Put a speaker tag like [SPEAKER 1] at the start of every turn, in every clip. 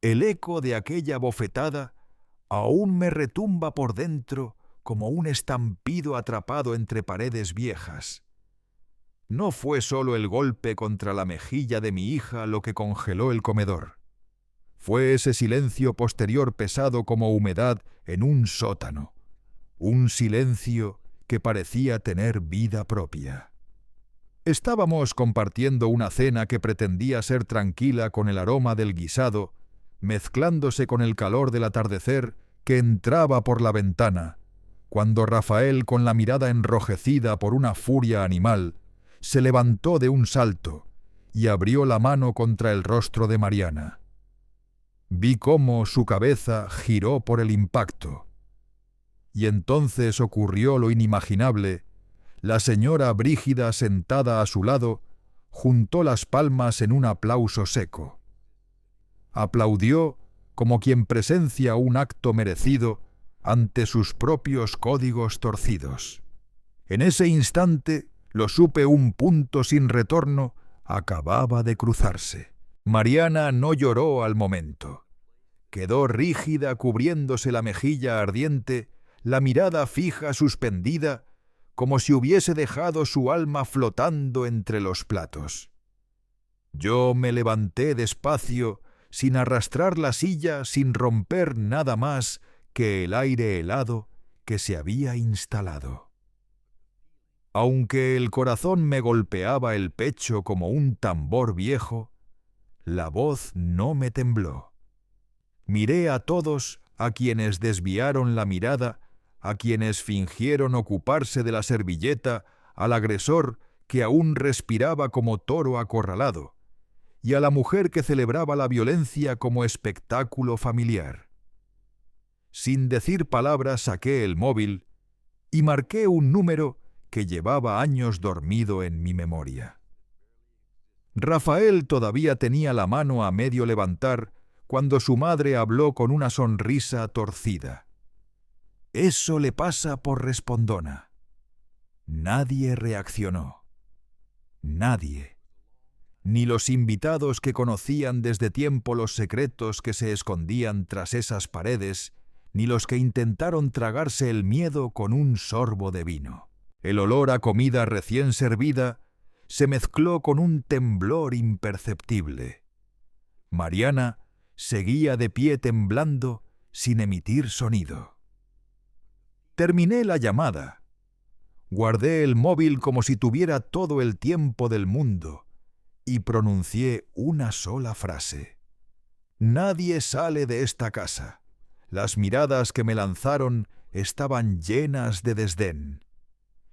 [SPEAKER 1] El eco de aquella bofetada aún me retumba por dentro como un estampido atrapado entre paredes viejas. No fue solo el golpe contra la mejilla de mi hija lo que congeló el comedor. Fue ese silencio posterior pesado como humedad en un sótano. Un silencio que parecía tener vida propia. Estábamos compartiendo una cena que pretendía ser tranquila con el aroma del guisado, mezclándose con el calor del atardecer que entraba por la ventana, cuando Rafael, con la mirada enrojecida por una furia animal, se levantó de un salto y abrió la mano contra el rostro de Mariana. Vi cómo su cabeza giró por el impacto. Y entonces ocurrió lo inimaginable. La señora Brígida, sentada a su lado, juntó las palmas en un aplauso seco. Aplaudió como quien presencia un acto merecido ante sus propios códigos torcidos. En ese instante, lo supe, un punto sin retorno acababa de cruzarse. Mariana no lloró al momento. Quedó rígida, cubriéndose la mejilla ardiente, la mirada fija, suspendida, como si hubiese dejado su alma flotando entre los platos. Yo me levanté despacio, sin arrastrar la silla, sin romper nada más que el aire helado que se había instalado. Aunque el corazón me golpeaba el pecho como un tambor viejo, la voz no me tembló. Miré a todos, a quienes desviaron la mirada, a quienes fingieron ocuparse de la servilleta, al agresor que aún respiraba como toro acorralado, y a la mujer que celebraba la violencia como espectáculo familiar. Sin decir palabras saqué el móvil y marqué un número que llevaba años dormido en mi memoria. Rafael todavía tenía la mano a medio levantar cuando su madre habló con una sonrisa torcida. Eso le pasa por respondona. Nadie reaccionó. Nadie. Ni los invitados que conocían desde tiempo los secretos que se escondían tras esas paredes, ni los que intentaron tragarse el miedo con un sorbo de vino. El olor a comida recién servida se mezcló con un temblor imperceptible. Mariana seguía de pie temblando sin emitir sonido. Terminé la llamada. Guardé el móvil como si tuviera todo el tiempo del mundo y pronuncié una sola frase. Nadie sale de esta casa. Las miradas que me lanzaron estaban llenas de desdén.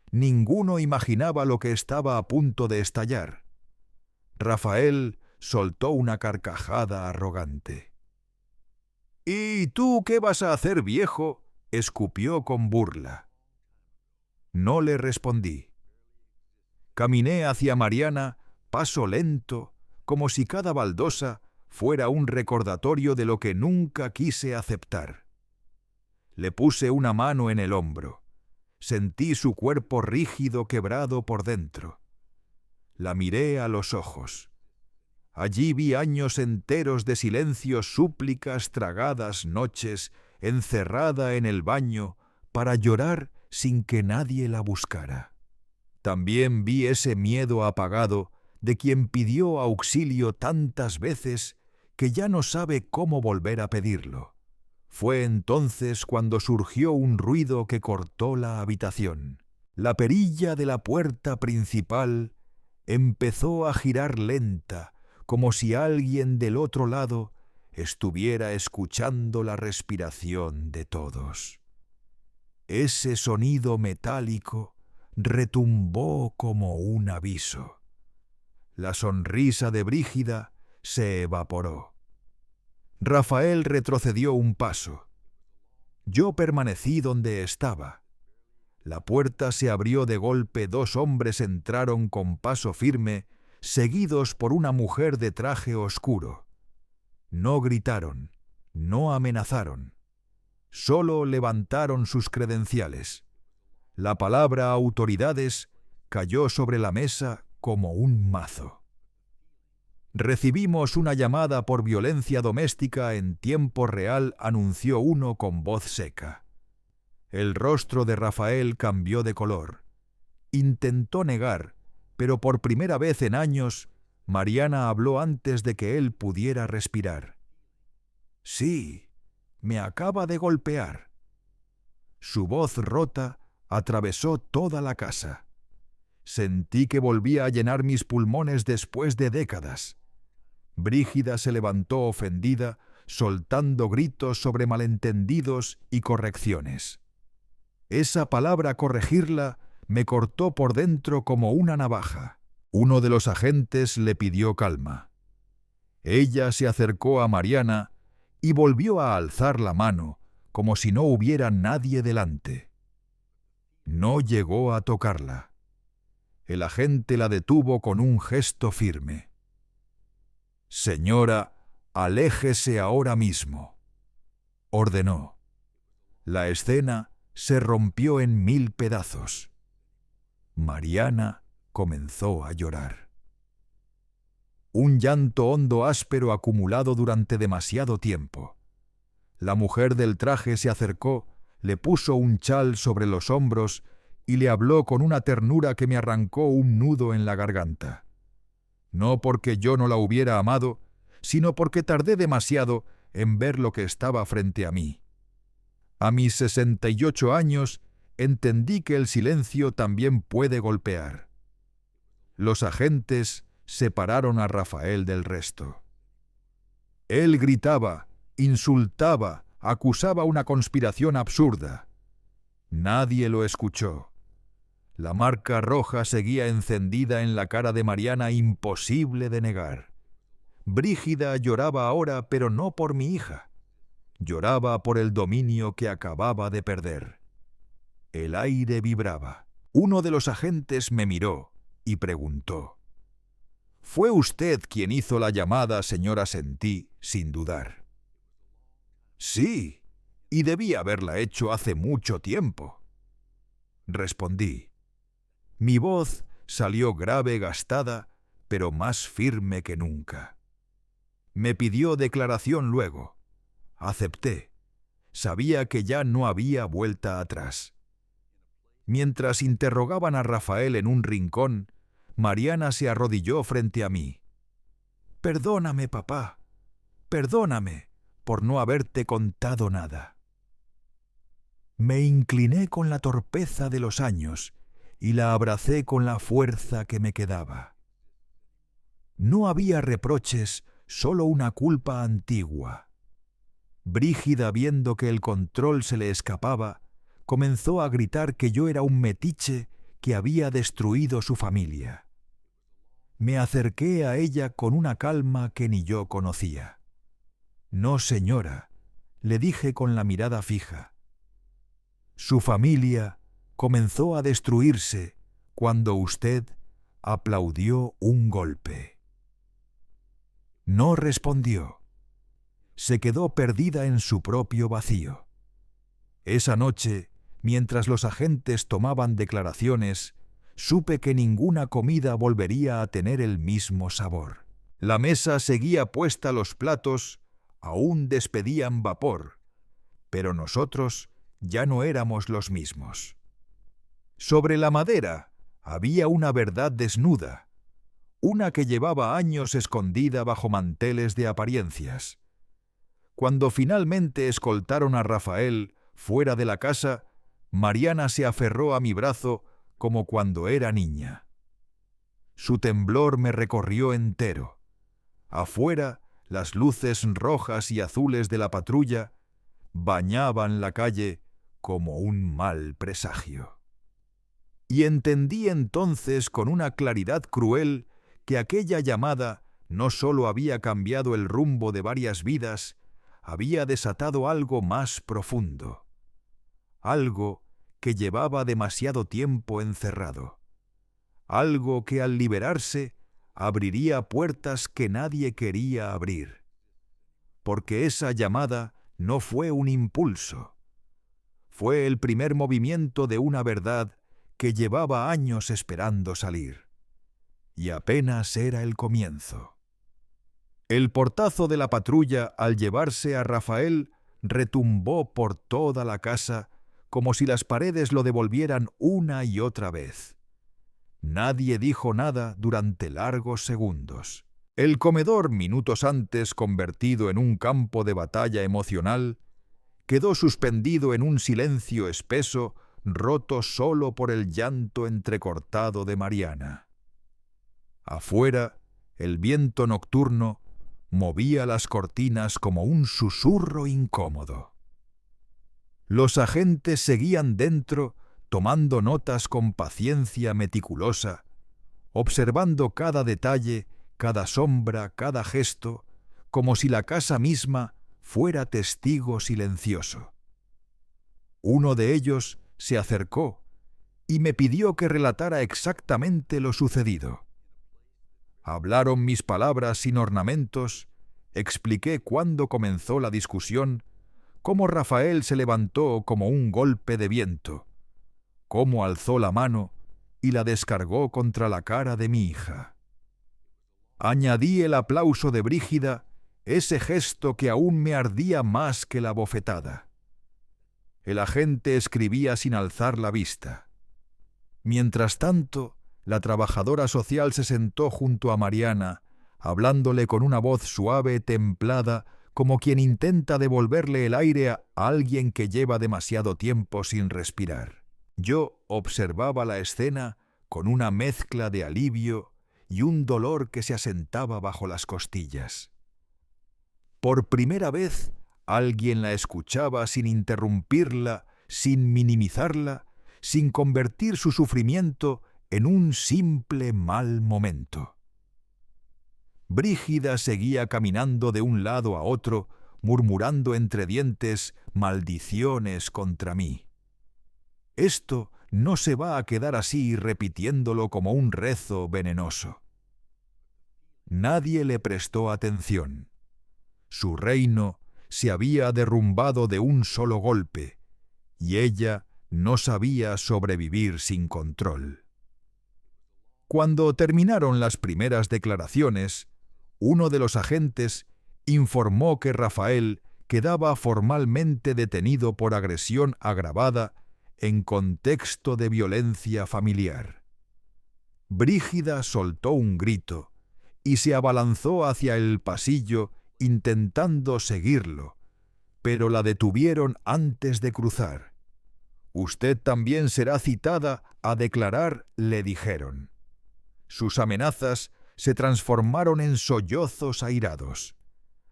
[SPEAKER 1] Ninguno imaginaba lo que estaba a punto de estallar. Rafael soltó una carcajada arrogante. «¿Y tú qué vas a hacer, viejo?», escupió con burla. No le respondí. Caminé hacia Mariana, paso lento, como si cada baldosa fuera un recordatorio de lo que nunca quise aceptar. Le puse una mano en el hombro. Sentí su cuerpo rígido, quebrado por dentro. La miré a los ojos. Allí vi años enteros de silencios, súplicas, tragadas noches, encerrada en el baño, para llorar sin que nadie la buscara. También vi ese miedo apagado de quien pidió auxilio tantas veces que ya no sabe cómo volver a pedirlo. Fue entonces cuando surgió un ruido que cortó la habitación. La perilla de la puerta principal empezó a girar lenta, como si alguien del otro lado estuviera escuchando la respiración de todos. Ese sonido metálico retumbó como un aviso. La sonrisa de Brígida se evaporó. Rafael retrocedió un paso. Yo permanecí donde estaba. La puerta se abrió de golpe, 2 hombres entraron con paso firme, seguidos por una mujer de traje oscuro. No gritaron, no amenazaron. Solo levantaron sus credenciales. La palabra autoridades cayó sobre la mesa como un mazo. Recibimos una llamada por violencia doméstica en tiempo real, anunció uno con voz seca. El rostro de Rafael cambió de color. Intentó negar, pero por primera vez en años, Mariana habló antes de que él pudiera respirar. Sí, me acaba de golpear. Su voz rota atravesó toda la casa. Sentí que volvía a llenar mis pulmones después de décadas. Brígida se levantó ofendida, soltando gritos sobre malentendidos y correcciones. Esa palabra corregirla me cortó por dentro como una navaja. Uno de los agentes le pidió calma. Ella se acercó a Mariana y volvió a alzar la mano, como si no hubiera nadie delante. No llegó a tocarla. El agente la detuvo con un gesto firme. «Señora, aléjese ahora mismo», ordenó. La escena se rompió en 1000 pedazos. Mariana comenzó a llorar. Un llanto hondo áspero acumulado durante demasiado tiempo. La mujer del traje se acercó, le puso un chal sobre los hombros y le habló con una ternura que me arrancó un nudo en la garganta. No porque yo no la hubiera amado, sino porque tardé demasiado en ver lo que estaba frente a mí. A mis 68 años entendí que el silencio también puede golpear. Los agentes separaron a Rafael del resto. Él gritaba, insultaba, acusaba una conspiración absurda. Nadie lo escuchó. La marca roja seguía encendida en la cara de Mariana, imposible de negar. Brígida lloraba ahora, pero no por mi hija. Lloraba por el dominio que acababa de perder. El aire vibraba. Uno de los agentes me miró y preguntó: «¿Fue usted quien hizo la llamada, señora Sentí, sin dudar?» «Sí, y debí haberla hecho hace mucho tiempo», respondí. Mi voz salió grave, gastada, pero más firme que nunca. Me pidió declaración luego. Acepté. Sabía que ya no había vuelta atrás. Mientras interrogaban a Rafael en un rincón, Mariana se arrodilló frente a mí. «Perdóname, papá. Perdóname por no haberte contado nada». Me incliné con la torpeza de los años y la abracé con la fuerza que me quedaba. No había reproches, solo una culpa antigua. Brígida, viendo que el control se le escapaba, comenzó a gritar que yo era un metiche que había destruido su familia. Me acerqué a ella con una calma que ni yo conocía. «No, señora», le dije con la mirada fija. «Su familia comenzó a destruirse cuando usted aplaudió un golpe». No respondió. Se quedó perdida en su propio vacío. Esa noche, mientras los agentes tomaban declaraciones, supe que ninguna comida volvería a tener el mismo sabor. La mesa seguía puesta, los platos aún despedían vapor, pero nosotros ya no éramos los mismos. Sobre la madera había una verdad desnuda, una que llevaba años escondida bajo manteles de apariencias. Cuando finalmente escoltaron a Rafael fuera de la casa, Mariana se aferró a mi brazo como cuando era niña. Su temblor me recorrió entero. Afuera, las luces rojas y azules de la patrulla bañaban la calle como un mal presagio. Y entendí entonces con una claridad cruel que aquella llamada no solo había cambiado el rumbo de varias vidas, había desatado algo más profundo, algo que llevaba demasiado tiempo encerrado, algo que al liberarse abriría puertas que nadie quería abrir, porque esa llamada no fue un impulso, fue el primer movimiento de una verdad que llevaba años esperando salir, y apenas era el comienzo. El portazo de la patrulla al llevarse a Rafael retumbó por toda la casa como si las paredes lo devolvieran una y otra vez. Nadie dijo nada durante largos segundos. El comedor, minutos antes convertido en un campo de batalla emocional, quedó suspendido en un silencio espeso, roto solo por el llanto entrecortado de Mariana. Afuera, el viento nocturno movía las cortinas como un susurro incómodo. Los agentes seguían dentro, tomando notas con paciencia meticulosa, observando cada detalle, cada sombra, cada gesto, como si la casa misma fuera testigo silencioso. Uno de ellos se acercó y me pidió que relatara exactamente lo sucedido. Hablaron mis palabras sin ornamentos, expliqué cuándo comenzó la discusión, cómo Rafael se levantó como un golpe de viento, cómo alzó la mano y la descargó contra la cara de mi hija. Añadí el aplauso de Brígida, ese gesto que aún me ardía más que la bofetada. El agente escribía sin alzar la vista. Mientras tanto, la trabajadora social se sentó junto a Mariana, hablándole con una voz suave, templada, como quien intenta devolverle el aire a alguien que lleva demasiado tiempo sin respirar. Yo observaba la escena con una mezcla de alivio y un dolor que se asentaba bajo las costillas. Por primera vez, alguien la escuchaba sin interrumpirla, sin minimizarla, sin convertir su sufrimiento en un simple mal momento. Brígida seguía caminando de un lado a otro, murmurando entre dientes maldiciones contra mí. Esto no se va a quedar así repitiéndolo como un rezo venenoso. Nadie le prestó atención. Su reino se había derrumbado de un solo golpe, y ella no sabía sobrevivir sin control. Cuando terminaron las primeras declaraciones, uno de los agentes informó que Rafael quedaba formalmente detenido por agresión agravada en contexto de violencia familiar. Brígida soltó un grito y se abalanzó hacia el pasillo intentando seguirlo, pero la detuvieron antes de cruzar. «Usted también será citada a declarar», le dijeron. Sus amenazas se transformaron en sollozos airados.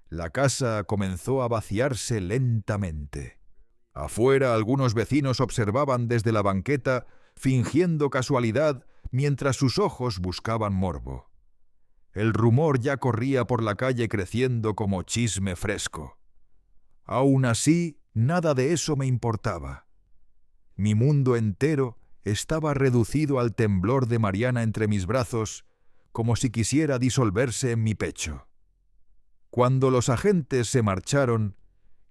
[SPEAKER 1] La casa comenzó a vaciarse lentamente. Afuera algunos vecinos observaban desde la banqueta, fingiendo casualidad, mientras sus ojos buscaban morbo. El rumor ya corría por la calle creciendo como chisme fresco. Aún así, nada de eso me importaba. Mi mundo entero estaba reducido al temblor de Mariana entre mis brazos, como si quisiera disolverse en mi pecho. Cuando los agentes se marcharon,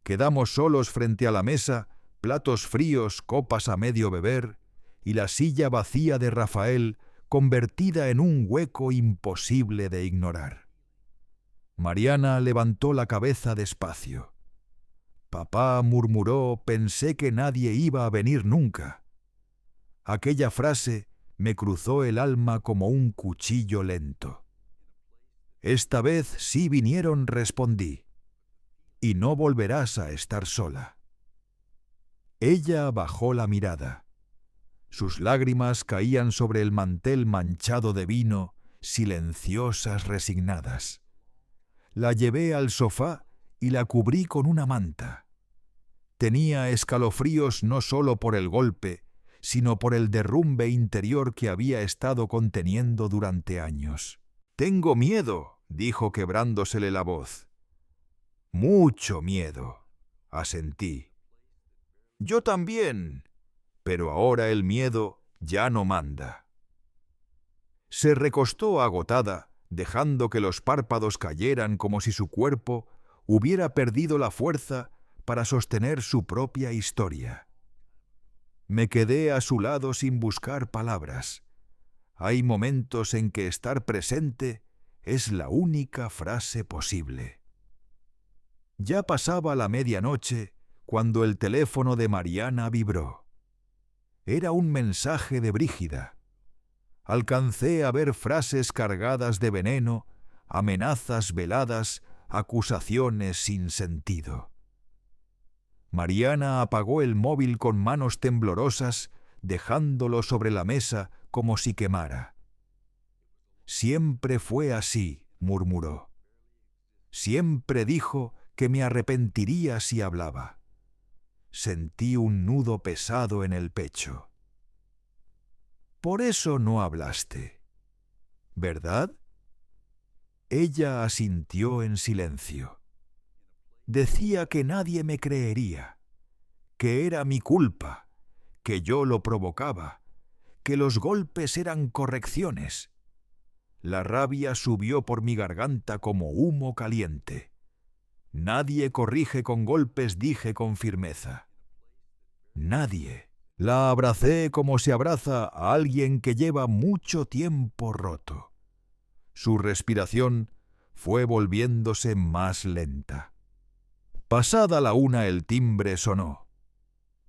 [SPEAKER 1] quedamos solos frente a la mesa, platos fríos, copas a medio beber, y la silla vacía de Rafael convertida en un hueco imposible de ignorar. Mariana levantó la cabeza despacio. «Papá», murmuró, «pensé que nadie iba a venir nunca». Aquella frase me cruzó el alma como un cuchillo lento. «Esta vez sí vinieron», respondí, «y no volverás a estar sola». Ella bajó la mirada. Sus lágrimas caían sobre el mantel manchado de vino, silenciosas, resignadas. La llevé al sofá y la cubrí con una manta. Tenía escalofríos no solo por el golpe, sino por el derrumbe interior que había estado conteniendo durante años. «Tengo miedo», dijo quebrándosele la voz. «Mucho miedo», asentí. «Yo también, pero ahora el miedo ya no manda». Se recostó agotada, dejando que los párpados cayeran como si su cuerpo hubiera perdido la fuerza para sostener su propia historia. Me quedé a su lado sin buscar palabras. Hay momentos en que estar presente es la única frase posible. Ya pasaba la medianoche cuando el teléfono de Mariana vibró. Era un mensaje de Brígida. Alcancé a ver frases cargadas de veneno, amenazas veladas, acusaciones sin sentido. Mariana apagó el móvil con manos temblorosas, dejándolo sobre la mesa como si quemara. «Siempre fue así», murmuró. «Siempre dijo que me arrepentiría si hablaba». Sentí un nudo pesado en el pecho. «Por eso no hablaste, ¿verdad?». Ella asintió en silencio. Decía que nadie me creería, que era mi culpa, que yo lo provocaba, que los golpes eran correcciones. La rabia subió por mi garganta como humo caliente. «Nadie corrige con golpes», dije con firmeza. «Nadie». La abracé como se abraza a alguien que lleva mucho tiempo roto. Su respiración fue volviéndose más lenta. Pasada la 1 el timbre sonó.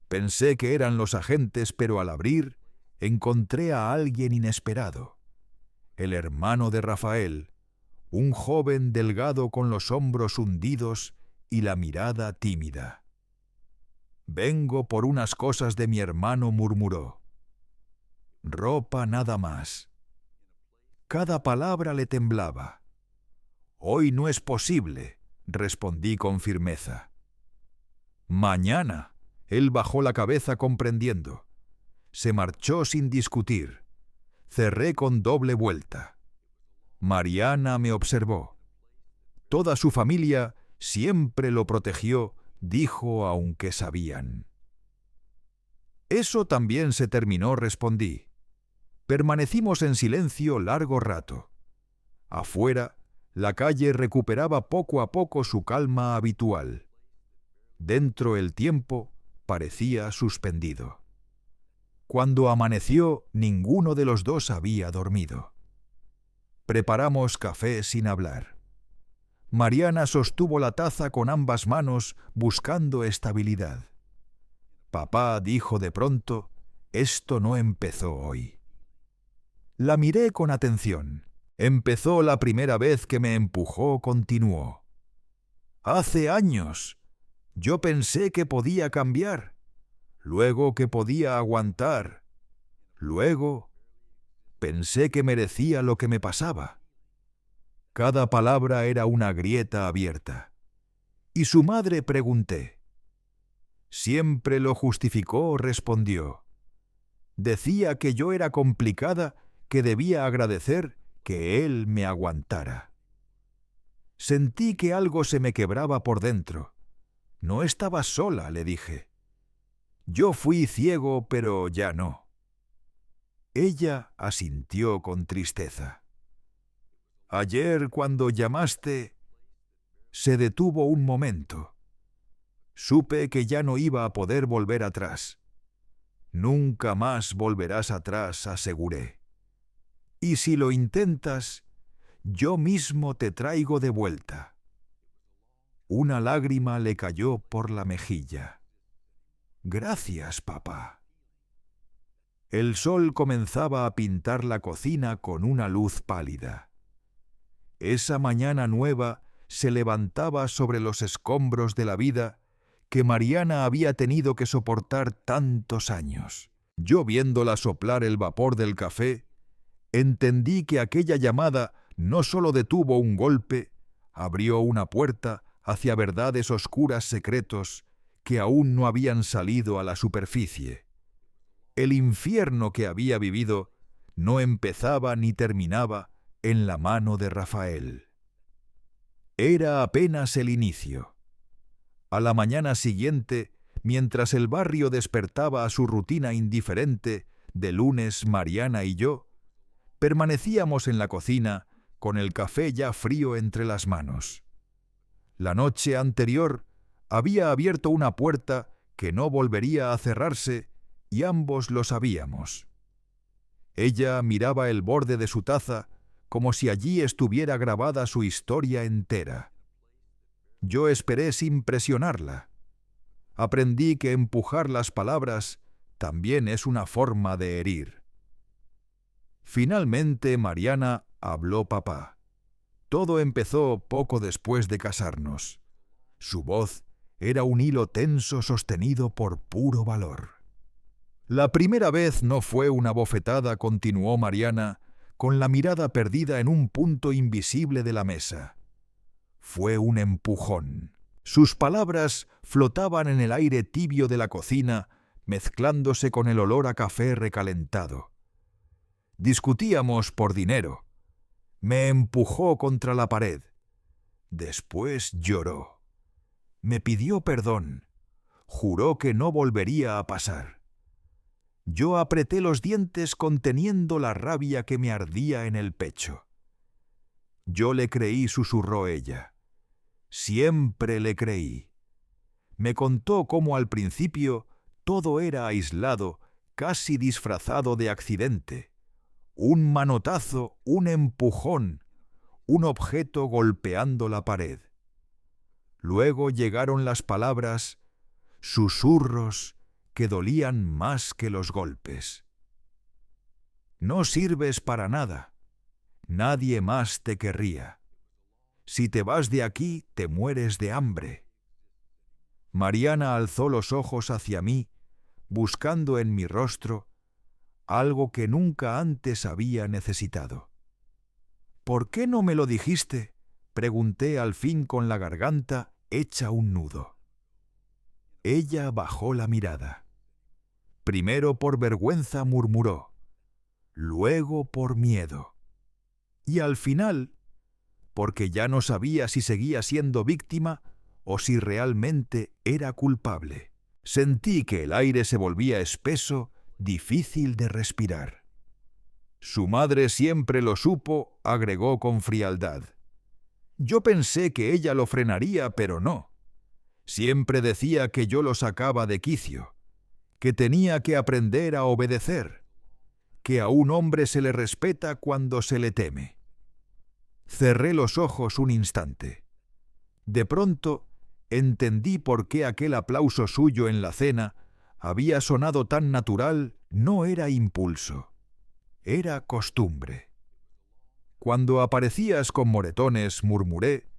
[SPEAKER 1] Pensé que eran los agentes, pero al abrir encontré a alguien inesperado. El hermano de Rafael, un joven delgado con los hombros hundidos y la mirada tímida. «Vengo por unas cosas de mi hermano», murmuró. «Ropa nada más». Cada palabra le temblaba. «Hoy no es posible», respondí con firmeza. «Mañana». Él bajó la cabeza comprendiendo. Se marchó sin discutir. Cerré con doble vuelta. Mariana me observó. Toda su familia siempre lo protegió, dijo, aunque sabían. «Eso también se terminó», respondí. Permanecimos en silencio largo rato. Afuera, la calle recuperaba poco a poco su calma habitual. Dentro el tiempo parecía suspendido. Cuando amaneció, ninguno de los dos había dormido. Preparamos café sin hablar. Mariana sostuvo la taza con ambas manos buscando estabilidad. «Papá», dijo de pronto, «esto no empezó hoy». La miré con atención. «Empezó la primera vez que me empujó», continuó. «Hace años. Yo pensé que podía cambiar, luego que podía aguantar, luego pensé que merecía lo que me pasaba». Cada palabra era una grieta abierta. «¿Y su madre?», pregunté. «Siempre lo justificó», respondió. «Decía que yo era complicada, que debía agradecer que él me aguantara». Sentí que algo se me quebraba por dentro. «No estabas sola», le dije. «Yo fui ciego, pero ya no». Ella asintió con tristeza. «Ayer, cuando llamaste...». Se detuvo un momento. Supe que ya no iba a poder volver atrás. «Nunca más volverás atrás», aseguré. «Y si lo intentas, yo mismo te traigo de vuelta». Una lágrima le cayó por la mejilla. «Gracias, papá». El sol comenzaba a pintar la cocina con una luz pálida. Esa mañana nueva se levantaba sobre los escombros de la vida que Mariana había tenido que soportar tantos años. Yo, viéndola soplar el vapor del café, entendí que aquella llamada no solo detuvo un golpe, abrió una puerta hacia verdades oscuras secretos que aún no habían salido a la superficie. El infierno que había vivido no empezaba ni terminaba en la mano de Rafael. Era apenas el inicio. A la mañana siguiente, mientras el barrio despertaba a su rutina indiferente, de lunes Mariana y yo, permanecíamos en la cocina con el café ya frío entre las manos. La noche anterior había abierto una puerta que no volvería a cerrarse y ambos lo sabíamos. Ella miraba el borde de su taza como si allí estuviera grabada su historia entera. Yo esperé sin presionarla. Aprendí que empujar las palabras también es una forma de herir. Finalmente Mariana habló papá. Todo empezó poco después de casarnos. Su voz era un hilo tenso sostenido por puro valor. La primera vez no fue una bofetada, continuó Mariana, con la mirada perdida en un punto invisible de la mesa. Fue un empujón. Sus palabras flotaban en el aire tibio de la cocina, mezclándose con el olor a café recalentado. Discutíamos por dinero. Me empujó contra la pared. Después lloró. Me pidió perdón. Juró que no volvería a pasar. Yo apreté los dientes conteniendo la rabia que me ardía en el pecho. Yo le creí, susurró ella. Siempre le creí. Me contó cómo al principio todo era aislado, casi disfrazado de accidente. Un manotazo, un empujón, un objeto golpeando la pared. Luego llegaron las palabras, susurros que dolían más que los golpes. No sirves para nada. Nadie más te querría. Si te vas de aquí, te mueres de hambre. Mariana alzó los ojos hacia mí, buscando en mi rostro algo que nunca antes había necesitado. ¿Por qué no me lo dijiste?, pregunté al fin con la garganta hecha un nudo. Ella bajó la mirada. Primero por vergüenza murmuró, luego por miedo. Y al final, porque ya no sabía si seguía siendo víctima o si realmente era culpable. Sentí que el aire se volvía espeso, difícil de respirar. Su madre siempre lo supo, agregó con frialdad. Yo pensé que ella lo frenaría, pero no. Siempre decía que yo lo sacaba de quicio, que tenía que aprender a obedecer, que a un hombre se le respeta cuando se le teme. Cerré los ojos un instante. De pronto entendí por qué aquel aplauso suyo en la cena había sonado tan natural. No era impulso, era costumbre. Cuando aparecías con moretones, murmuré,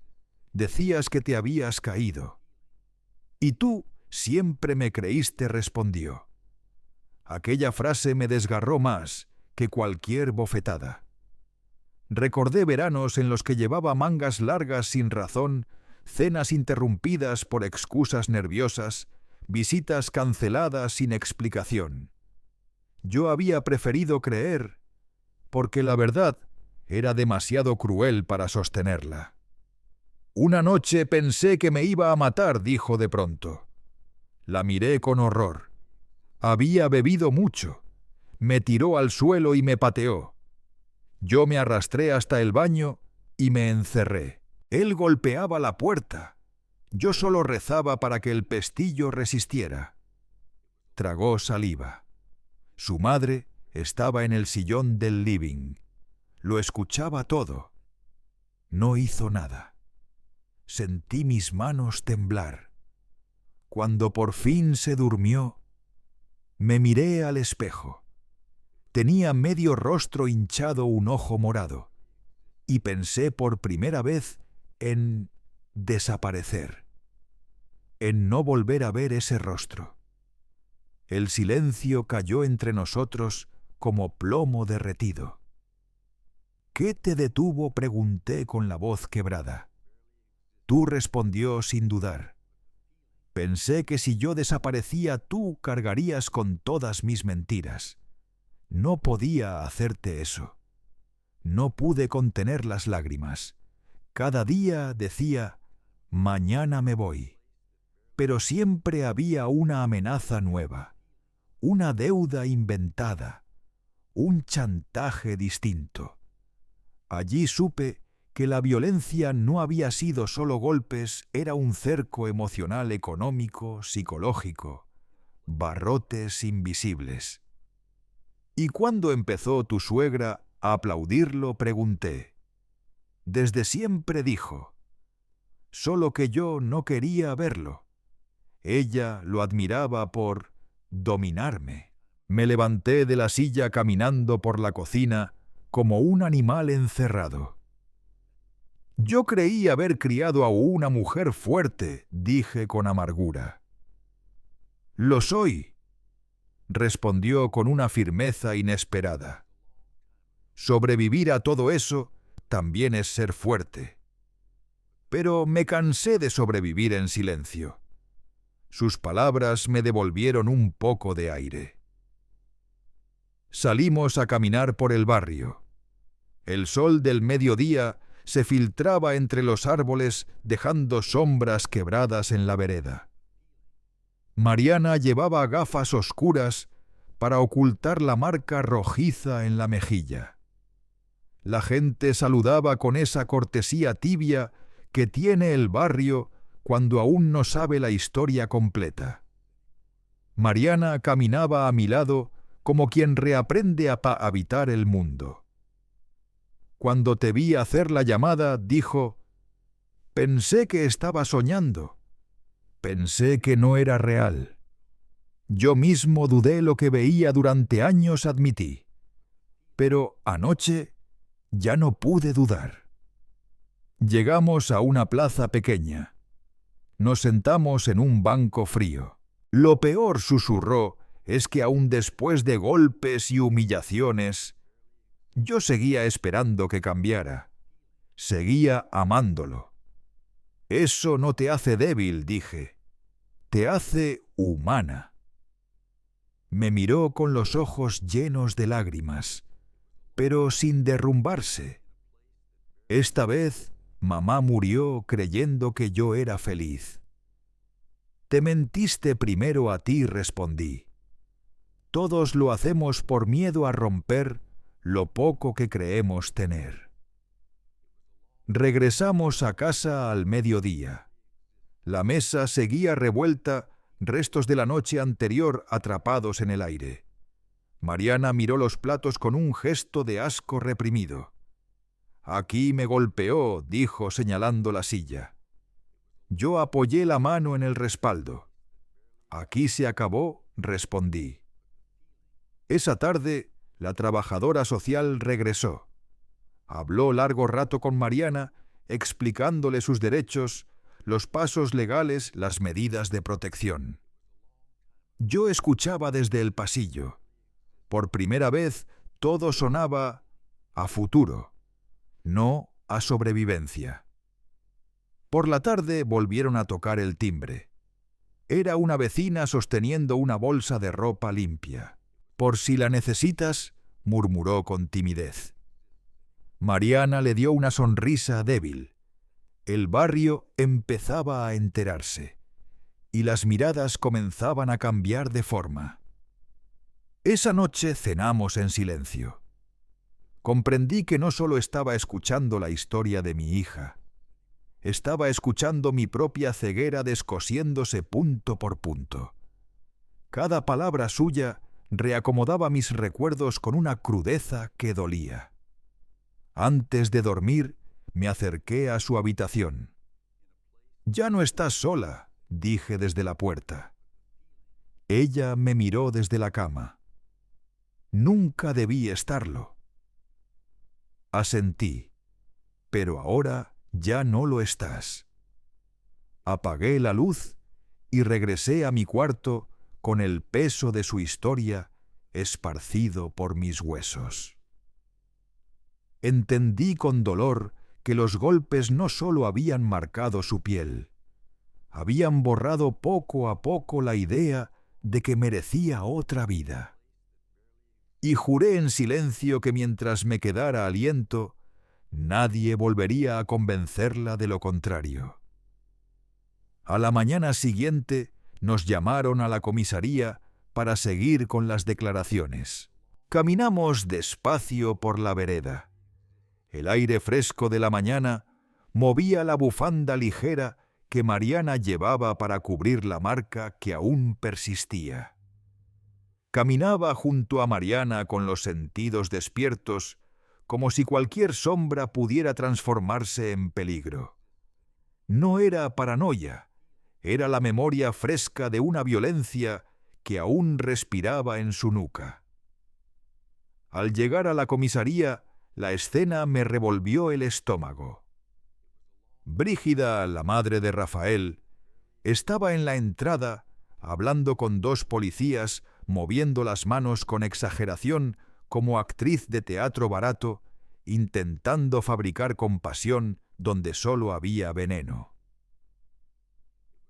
[SPEAKER 1] decías que te habías caído. Y tú siempre me creíste, respondió. Aquella frase me desgarró más que cualquier bofetada. Recordé veranos en los que llevaba mangas largas sin razón, cenas interrumpidas por excusas nerviosas, visitas canceladas sin explicación. Yo había preferido creer, porque la verdad era demasiado cruel para sostenerla. Una noche pensé que me iba a matar, dijo de pronto. La miré con horror. Había bebido mucho. Me tiró al suelo y me pateó. Yo me arrastré hasta el baño y me encerré. Él golpeaba la puerta. Yo solo rezaba para que el pestillo resistiera. Tragó saliva. Su madre estaba en el sillón del living. Lo escuchaba todo. No hizo nada. Sentí mis manos temblar. Cuando por fin se durmió, me miré al espejo. Tenía medio rostro hinchado, un ojo morado, y pensé por primera vez en desaparecer, en no volver a ver ese rostro. El silencio cayó entre nosotros como plomo derretido. ¿Qué te detuvo?, pregunté con la voz quebrada. Tú, respondió sin dudar. Pensé que si yo desaparecía, tú cargarías con todas mis mentiras. No podía hacerte eso. No pude contener las lágrimas. Cada día decía, mañana me voy. Pero siempre había una amenaza nueva, una deuda inventada, un chantaje distinto. Allí supe que la violencia no había sido solo golpes, era un cerco emocional, económico, psicológico, barrotes invisibles. ¿Y cuándo empezó tu suegra A aplaudirlo pregunté. Desde siempre dijo, solo que yo no quería verlo. Ella lo admiraba por dominarme. Me levanté de la silla caminando por la cocina como un animal encerrado. Yo creí haber criado a una mujer fuerte, dije con amargura. Lo soy, respondió con una firmeza inesperada. Sobrevivir a todo eso también es ser fuerte. Pero me cansé de sobrevivir en silencio. Sus palabras me devolvieron un poco de aire. Salimos a caminar por el barrio. El sol del mediodía se filtraba entre los árboles dejando sombras quebradas en la vereda. Mariana llevaba gafas oscuras para ocultar la marca rojiza en la mejilla. La gente saludaba con esa cortesía tibia que tiene el barrio cuando aún no sabe la historia completa. Mariana caminaba a mi lado como quien reaprende a habitar el mundo. Cuando te vi hacer la llamada, dijo, pensé que estaba soñando. Pensé que no era real. Yo mismo dudé lo que veía durante años, admití. Pero anoche ya no pude dudar. Llegamos a una plaza pequeña. Nos sentamos en un banco frío. Lo peor, susurró, es que aún después de golpes y humillaciones, yo seguía esperando que cambiara. Seguía amándolo. Eso no te hace débil, dije. Te hace humana. Me miró con los ojos llenos de lágrimas, pero sin derrumbarse. Esta vez, mamá murió creyendo que yo era feliz. Te mentiste primero a ti, respondí. Todos lo hacemos por miedo a romper lo poco que creemos tener. Regresamos a casa al mediodía. La mesa seguía revuelta, restos de la noche anterior atrapados en el aire. Mariana miró los platos con un gesto de asco reprimido. Aquí me golpeó, dijo señalando la silla. Yo apoyé la mano en el respaldo. Aquí se acabó, respondí. Esa tarde, la trabajadora social regresó. Habló largo rato con Mariana, explicándole sus derechos, los pasos legales, las medidas de protección. Yo escuchaba desde el pasillo. Por primera vez, todo sonaba a futuro, no a sobrevivencia. Por la tarde volvieron a tocar el timbre. Era una vecina sosteniendo una bolsa de ropa limpia. Por si la necesitas, murmuró con timidez. Mariana le dio una sonrisa débil. El barrio empezaba a enterarse, y las miradas comenzaban a cambiar de forma. Esa noche cenamos en silencio. Comprendí que no solo estaba escuchando la historia de mi hija, estaba escuchando mi propia ceguera descosiéndose punto por punto. Cada palabra suya reacomodaba mis recuerdos con una crudeza que dolía. Antes de dormir, me acerqué a su habitación. «Ya no estás sola», dije desde la puerta. Ella me miró desde la cama. «Nunca debí estarlo». Asentí, «pero ahora ya no lo estás». Apagué la luz y regresé a mi cuarto con el peso de su historia esparcido por mis huesos. Entendí con dolor que los golpes no solo habían marcado su piel, habían borrado poco a poco la idea de que merecía otra vida. Y juré en silencio que mientras me quedara aliento, nadie volvería a convencerla de lo contrario. A la mañana siguiente nos llamaron a la comisaría para seguir con las declaraciones. Caminamos despacio por la vereda. El aire fresco de la mañana movía la bufanda ligera que Mariana llevaba para cubrir la marca que aún persistía. Caminaba junto a Mariana con los sentidos despiertos, como si cualquier sombra pudiera transformarse en peligro. No era paranoia, era la memoria fresca de una violencia que aún respiraba en su nuca. Al llegar a la comisaría, la escena me revolvió el estómago. Brígida, la madre de Rafael, estaba en la entrada, hablando con dos policías, moviendo las manos con exageración como actriz de teatro barato, intentando fabricar compasión donde solo había veneno.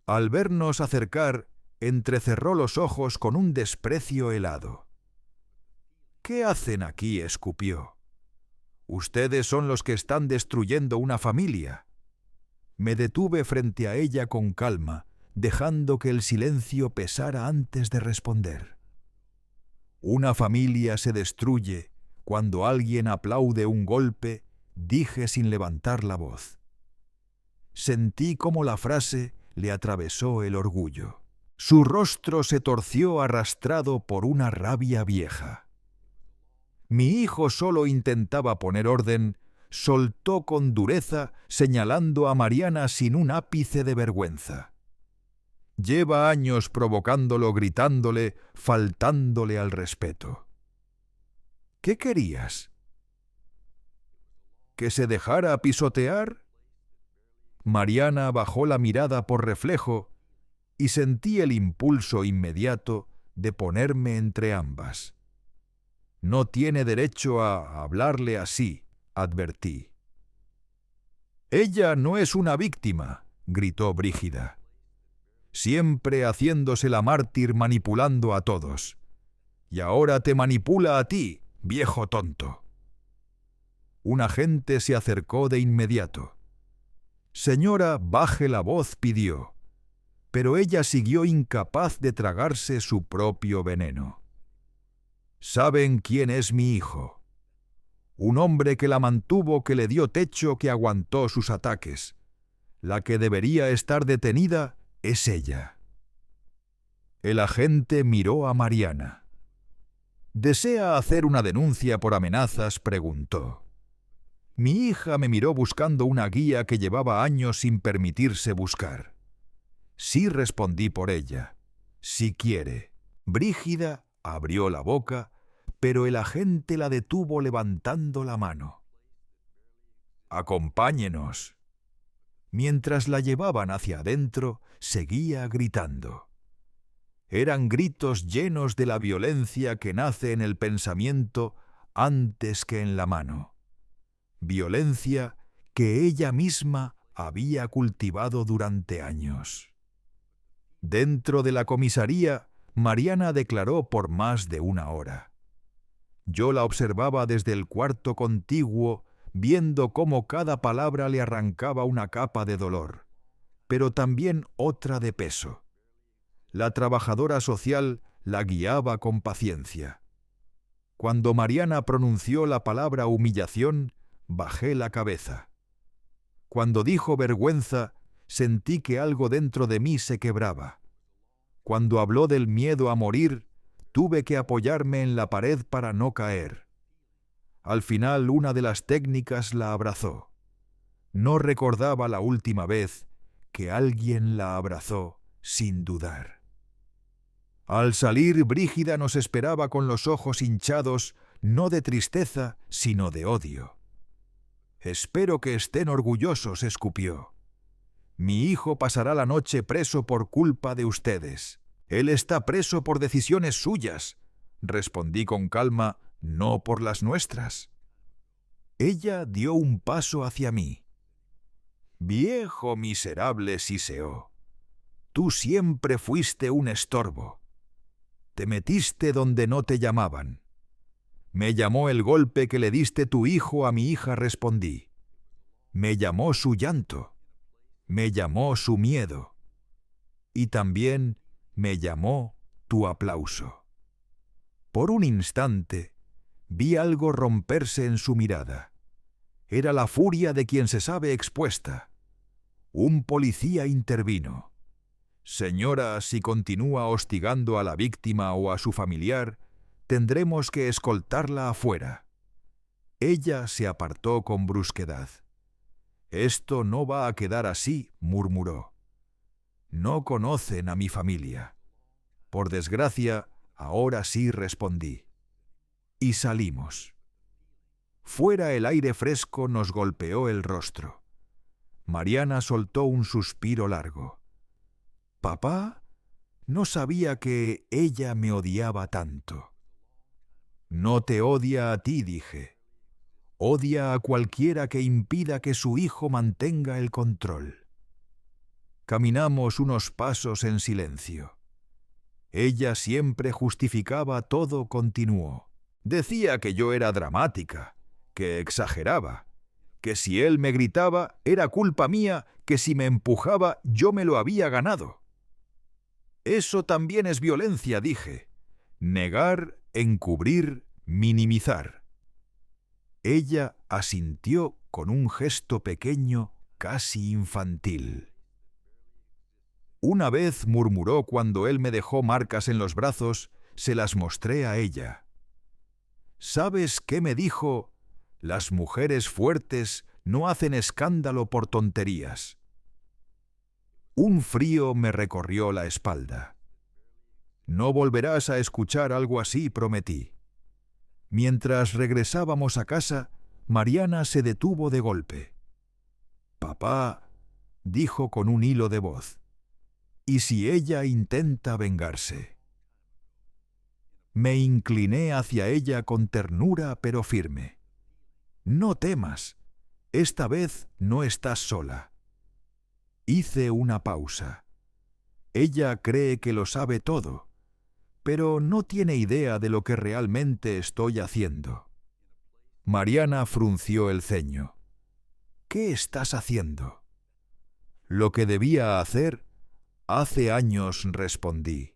[SPEAKER 1] Al vernos acercar, entrecerró los ojos con un desprecio helado. «¿Qué hacen aquí?», escupió. «Ustedes son los que están destruyendo una familia». Me detuve frente a ella con calma, dejando que el silencio pesara antes de responder. «Una familia se destruye cuando alguien aplaude un golpe», dije sin levantar la voz. Sentí cómo la frase le atravesó el orgullo. Su rostro se torció arrastrado por una rabia vieja. Mi hijo solo intentaba poner orden, soltó con dureza, señalando a Mariana sin un ápice de vergüenza. Lleva años provocándolo, gritándole, faltándole al respeto. ¿Qué querías? ¿Que se dejara pisotear? Mariana bajó la mirada por reflejo y sentí el impulso inmediato de ponerme entre ambas. «No tiene derecho a hablarle así», advertí. «Ella no es una víctima», gritó Brígida. «Siempre haciéndose la mártir manipulando a todos. Y ahora te manipula a ti, viejo tonto». Un agente se acercó de inmediato. «Señora, baje la voz», pidió, pero ella siguió incapaz de tragarse su propio veneno. «¿Saben quién es mi hijo? Un hombre que la mantuvo, que le dio techo, que aguantó sus ataques. La que debería estar detenida es ella». El agente miró a Mariana. «¿Desea hacer una denuncia por amenazas?», preguntó. Mi hija me miró buscando una guía que llevaba años sin permitirse buscar. «Sí», respondí por ella. «Si quiere». Brígida abrió la boca, pero el agente la detuvo levantando la mano. «Acompáñenos». Mientras la llevaban hacia adentro, seguía gritando. Eran gritos llenos de la violencia que nace en el pensamiento antes que en la mano. Violencia que ella misma había cultivado durante años. Dentro de la comisaría, Mariana declaró por más de una hora. Yo la observaba desde el cuarto contiguo, viendo cómo cada palabra le arrancaba una capa de dolor, pero también otra de peso. La trabajadora social la guiaba con paciencia. Cuando Mariana pronunció la palabra humillación, bajé la cabeza. Cuando dijo vergüenza, sentí que algo dentro de mí se quebraba. Cuando habló del miedo a morir, tuve que apoyarme en la pared para no caer. Al final, una de las técnicas la abrazó. No recordaba la última vez que alguien la abrazó sin dudar. Al salir, Brígida nos esperaba con los ojos hinchados, no de tristeza, sino de odio. «Espero que estén orgullosos», escupió. «Mi hijo pasará la noche preso por culpa de ustedes». «Él está preso por decisiones suyas», respondí con calma, «no por las nuestras». Ella dio un paso hacia mí. «Viejo miserable», siseó. «Tú siempre fuiste un estorbo. Te metiste donde no te llamaban». «Me llamó el golpe que le diste tu hijo a mi hija», respondí. «Me llamó su llanto. Me llamó su miedo. Y también me llamó tu aplauso». Por un instante vi algo romperse en su mirada. Era la furia de quien se sabe expuesta. Un policía intervino. «Señora, si continúa hostigando a la víctima o a su familiar, tendremos que escoltarla afuera». Ella se apartó con brusquedad. «Esto no va a quedar así», murmuró. «No conocen a mi familia». «Por desgracia, ahora sí», respondí. Y salimos. Fuera el aire fresco nos golpeó el rostro. Mariana soltó un suspiro largo. «Papá, no sabía que ella me odiaba tanto». «No te odia a ti», dije. «Odia a cualquiera que impida que su hijo mantenga el control». Caminamos unos pasos en silencio. Ella siempre justificaba todo, continuó. Decía que yo era dramática, que exageraba, que si él me gritaba era culpa mía, que si me empujaba yo me lo había ganado. «Eso también es violencia», dije. «Negar, encubrir, minimizar». Ella asintió con un gesto pequeño, casi infantil. Una vez murmuró cuando él me dejó marcas en los brazos, se las mostré a ella. «¿Sabes qué me dijo? Las mujeres fuertes no hacen escándalo por tonterías». Un frío me recorrió la espalda. «No volverás a escuchar algo así», prometí. Mientras regresábamos a casa, Mariana se detuvo de golpe. «Papá», dijo con un hilo de voz, «¿y si ella intenta vengarse?». Me incliné hacia ella con ternura pero firme. «No temas, esta vez no estás sola». Hice una pausa. Ella cree que lo sabe todo, pero no tiene idea de lo que realmente estoy haciendo. Mariana frunció el ceño. «¿Qué estás haciendo?». «Lo que debía hacer hace años», respondí.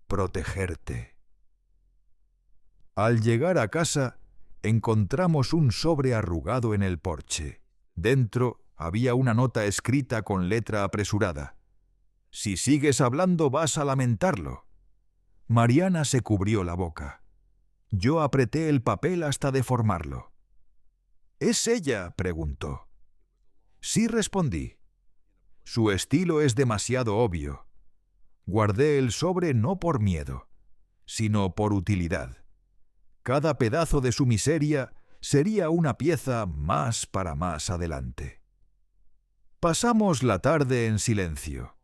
[SPEAKER 1] «Protegerte». Al llegar a casa, encontramos un sobre arrugado en el porche. Dentro había una nota escrita con letra apresurada. «Si sigues hablando vas a lamentarlo». Mariana se cubrió la boca. Yo apreté el papel hasta deformarlo. «¿Es ella?», preguntó. «Sí», respondí. «Su estilo es demasiado obvio». Guardé el sobre no por miedo, sino por utilidad. Cada pedazo de su miseria sería una pieza más para más adelante. Pasamos la tarde en silencio.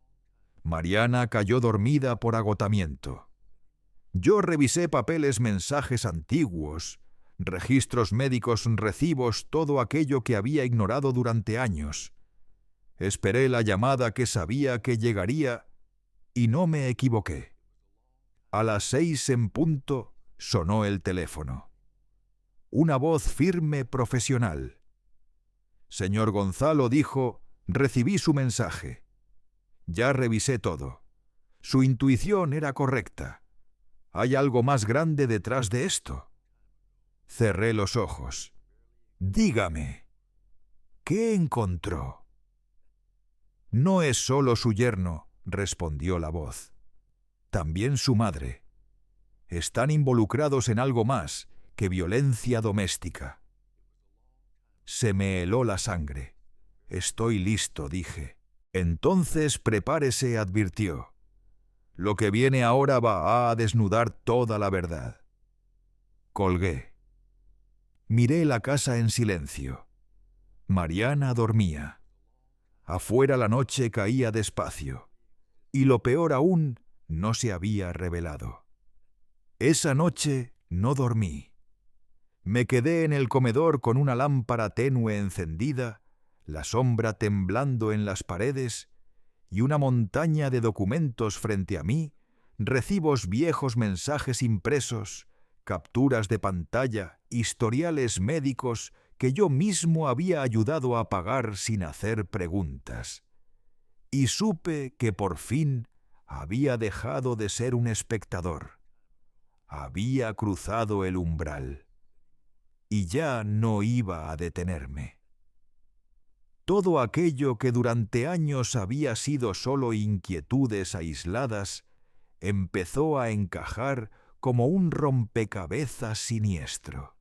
[SPEAKER 1] Mariana cayó dormida por agotamiento. Yo revisé papeles, mensajes antiguos, registros médicos, recibos, todo aquello que había ignorado durante años. Esperé la llamada que sabía que llegaría y no me equivoqué. A las 6 en punto sonó el teléfono. Una voz firme, profesional. «Señor Gonzalo», dijo, «recibí su mensaje. Ya revisé todo. Su intuición era correcta. ¿Hay algo más grande detrás de esto?». Cerré los ojos. «Dígame, ¿qué encontró?». «No es solo su yerno», respondió la voz. «También su madre. Están involucrados en algo más que violencia doméstica». Se me heló la sangre. «Estoy listo», dije. «Entonces prepárese», advirtió. «Lo que viene ahora va a desnudar toda la verdad». Colgué. Miré la casa en silencio. Mariana dormía. Afuera la noche caía despacio. Y lo peor aún, no se había revelado. Esa noche no dormí. Me quedé en el comedor con una lámpara tenue encendida, la sombra temblando en las paredes y una montaña de documentos frente a mí, recibos viejos, mensajes impresos, capturas de pantalla, historiales médicos que yo mismo había ayudado a pagar sin hacer preguntas. Y supe que por fin había dejado de ser un espectador. Había cruzado el umbral. Y ya no iba a detenerme. Todo aquello que durante años había sido solo inquietudes aisladas, empezó a encajar como un rompecabezas siniestro.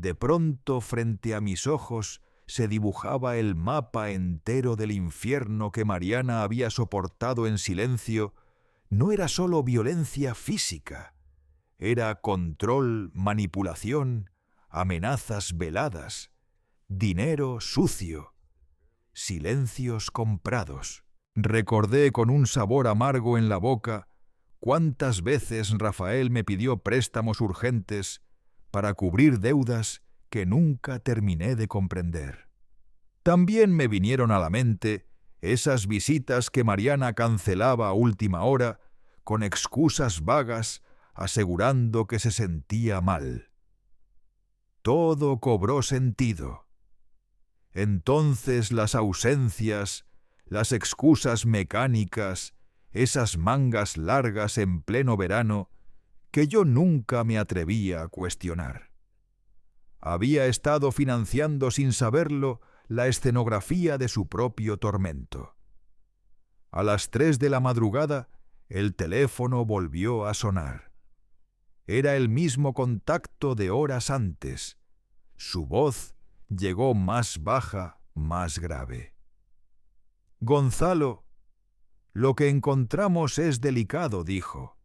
[SPEAKER 1] De pronto, frente a mis ojos, se dibujaba el mapa entero del infierno que Mariana había soportado en silencio. No era solo violencia física, era control, manipulación, amenazas veladas, dinero sucio, silencios comprados. Recordé con un sabor amargo en la boca cuántas veces Rafael me pidió préstamos urgentes para cubrir deudas que nunca terminé de comprender. También me vinieron a la mente esas visitas que Mariana cancelaba a última hora con excusas vagas, asegurando que se sentía mal. Todo cobró sentido. Entonces las ausencias, las excusas mecánicas, esas mangas largas en pleno verano, que yo nunca me atrevía a cuestionar. Había estado financiando sin saberlo la escenografía de su propio tormento. A las 3 de la madrugada, el teléfono volvió a sonar. Era el mismo contacto de horas antes. Su voz llegó más baja, más grave. «Gonzalo, lo que encontramos es delicado», dijo.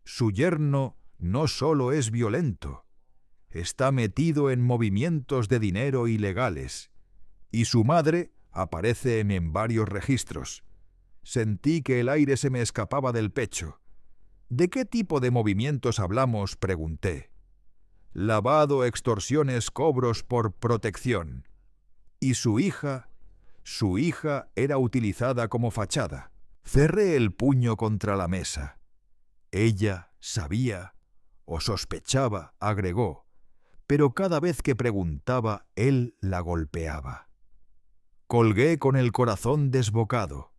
[SPEAKER 1] «Su yerno no solo es violento, está metido en movimientos de dinero ilegales, y su madre aparece en varios registros. Sentí que el aire se me escapaba del pecho. «¿De qué tipo de movimientos hablamos?», pregunté. «Lavado, extorsiones, cobros por protección. ¿Y su hija?» «Su hija era utilizada como fachada». Cerré el puño contra la mesa. Ella sabía o sospechaba, agregó, pero cada vez que preguntaba, él la golpeaba. Colgué con el corazón desbocado.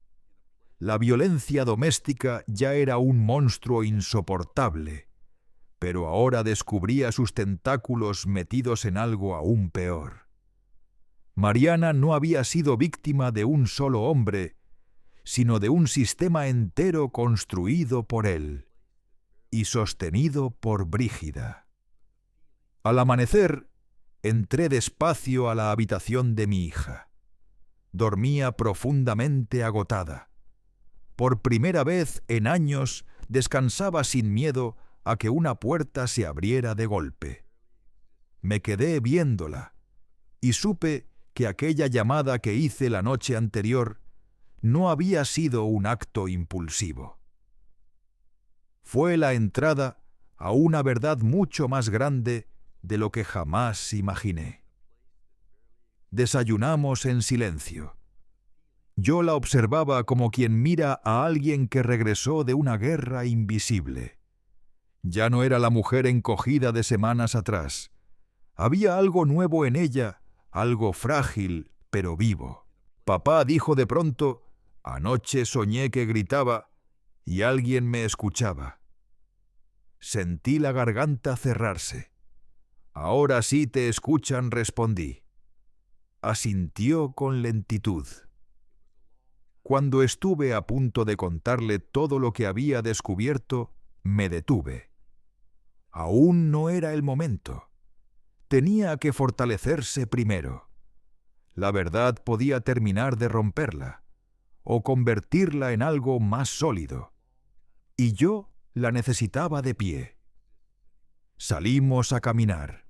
[SPEAKER 1] La violencia doméstica ya era un monstruo insoportable, pero ahora descubría sus tentáculos metidos en algo aún peor. Mariana no había sido víctima de un solo hombre, sino de un sistema entero construido por él y sostenido por Brígida. Al amanecer, entré despacio a la habitación de mi hija. Dormía profundamente agotada. Por primera vez en años descansaba sin miedo a que una puerta se abriera de golpe. Me quedé viéndola y supe que aquella llamada que hice la noche anterior no había sido un acto impulsivo. Fue la entrada a una verdad mucho más grande de lo que jamás imaginé. Desayunamos en silencio. Yo la observaba como quien mira a alguien que regresó de una guerra invisible. Ya no era la mujer encogida de semanas atrás. Había algo nuevo en ella, algo frágil, pero vivo. Papá dijo de pronto: «Anoche soñé que gritaba y alguien me escuchaba». Sentí la garganta cerrarse. «Ahora sí te escuchan», respondí. Asintió con lentitud. Cuando estuve a punto de contarle todo lo que había descubierto, me detuve. Aún no era el momento. Tenía que fortalecerse primero. La verdad podía terminar de romperla o convertirla en algo más sólido. Y yo la necesitaba de pie. Salimos a caminar.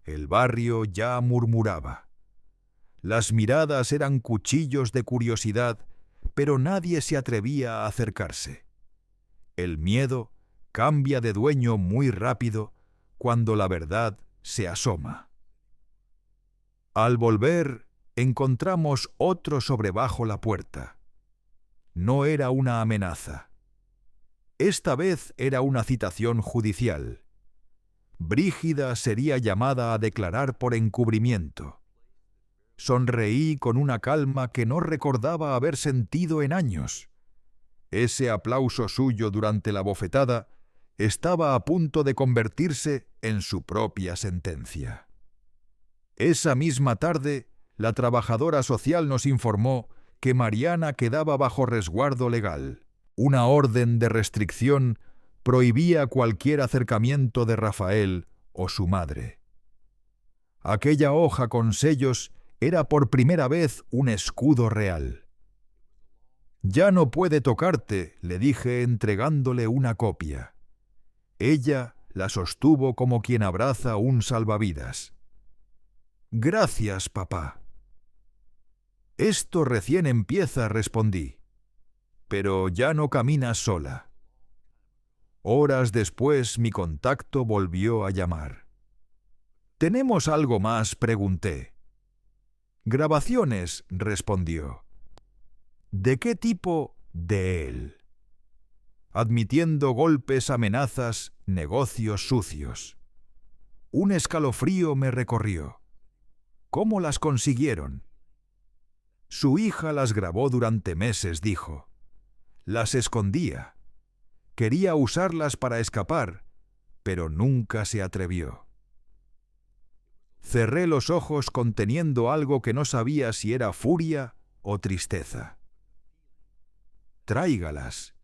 [SPEAKER 1] El barrio ya murmuraba. Las miradas eran cuchillos de curiosidad, pero nadie se atrevía a acercarse. El miedo cambia de dueño muy rápido cuando la verdad se asoma. Al volver, encontramos otro sobre bajo la puerta. No era una amenaza. Esta vez era una citación judicial. Brígida sería llamada a declarar por encubrimiento. Sonreí con una calma que no recordaba haber sentido en años. Ese aplauso suyo durante la bofetada estaba a punto de convertirse en su propia sentencia. Esa misma tarde, la trabajadora social nos informó que Mariana quedaba bajo resguardo legal. Una orden de restricción prohibía cualquier acercamiento de Rafael o su madre. Aquella hoja con sellos era por primera vez un escudo real. «Ya no puede tocarte», le dije entregándole una copia. Ella la sostuvo como quien abraza un salvavidas. «Gracias, papá». «Esto recién empieza», respondí. «Pero ya no caminas sola». Horas después mi contacto volvió a llamar. «¿Tenemos algo más?», pregunté. «Grabaciones», respondió. «¿De qué tipo?». «De él. Admitiendo golpes, amenazas, negocios sucios». Un escalofrío me recorrió. «¿Cómo las consiguieron?». «Su hija las grabó durante meses», dijo. «Las escondía. Quería usarlas para escapar, pero nunca se atrevió». Cerré los ojos conteniendo algo que no sabía si era furia o tristeza. «Tráigalas».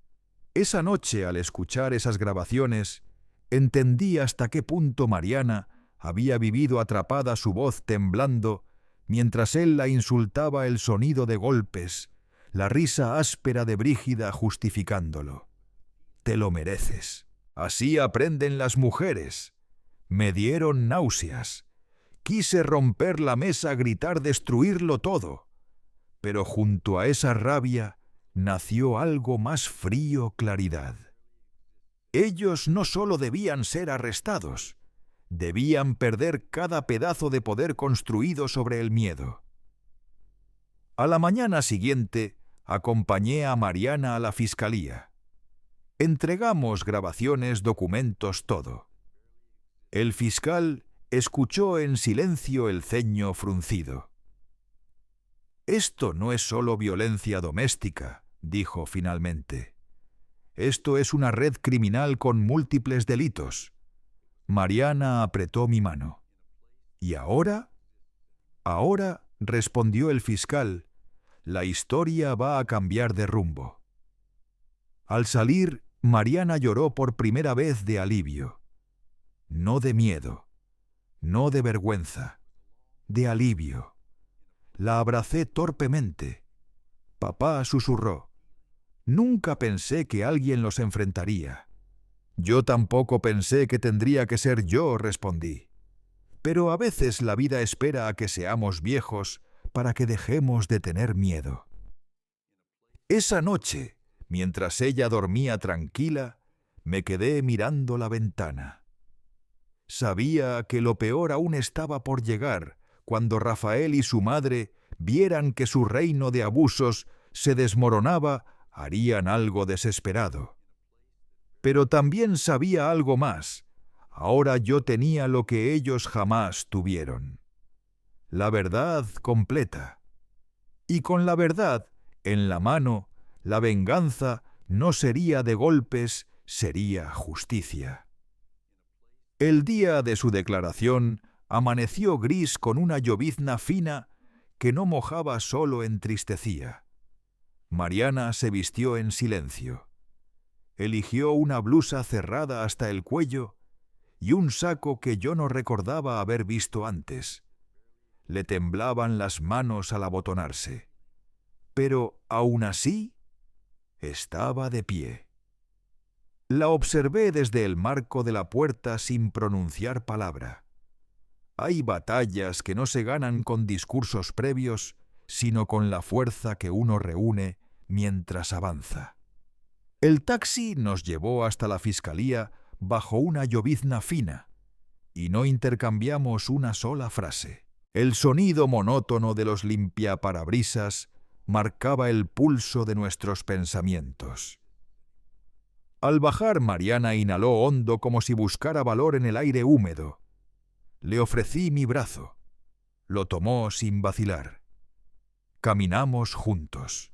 [SPEAKER 1] Esa noche, al escuchar esas grabaciones, entendí hasta qué punto Mariana había vivido atrapada, su voz temblando, mientras él la insultaba, el sonido de golpes, la risa áspera de Brígida justificándolo. «Te lo mereces. Así aprenden las mujeres». Me dieron náuseas. Quise romper la mesa, gritar, destruirlo todo. Pero junto a esa rabia nació algo más frío: claridad. Ellos no solo debían ser arrestados, debían perder cada pedazo de poder construido sobre el miedo. A la mañana siguiente acompañé a Mariana a la fiscalía. Entregamos grabaciones, documentos, todo. El fiscal escuchó en silencio, el ceño fruncido. «Esto no es solo violencia doméstica», dijo finalmente. «Esto es una red criminal con múltiples delitos». Mariana apretó mi mano. «¿Y ahora?». «Ahora», respondió el fiscal, «la historia va a cambiar de rumbo». Al salir, Mariana lloró por primera vez de alivio. No de miedo, no de vergüenza, de alivio. La abracé torpemente. Papá susurró: «Nunca pensé que alguien los enfrentaría». «Yo tampoco pensé que tendría que ser yo», respondí. «Pero a veces la vida espera a que seamos viejos para que dejemos de tener miedo». Esa noche, mientras ella dormía tranquila, me quedé mirando la ventana. Sabía que lo peor aún estaba por llegar, cuando Rafael y su madre vieran que su reino de abusos se desmoronaba, harían algo desesperado. Pero también sabía algo más. Ahora yo tenía lo que ellos jamás tuvieron: la verdad completa. Y con la verdad en la mano, la venganza no sería de golpes, sería justicia. El día de su declaración amaneció gris, con una llovizna fina que no mojaba, solo entristecía. Mariana se vistió en silencio. Eligió una blusa cerrada hasta el cuello y un saco que yo no recordaba haber visto antes. Le temblaban las manos al abotonarse. Pero aún así estaba de pie. La observé desde el marco de la puerta sin pronunciar palabra. Hay batallas que no se ganan con discursos previos, sino con la fuerza que uno reúne mientras avanza. El taxi nos llevó hasta la fiscalía bajo una llovizna fina, y no intercambiamos una sola frase. El sonido monótono de los limpiaparabrisas marcaba el pulso de nuestros pensamientos. Al bajar, Mariana inhaló hondo, como si buscara valor en el aire húmedo. Le ofrecí mi brazo. Lo tomó sin vacilar. Caminamos juntos.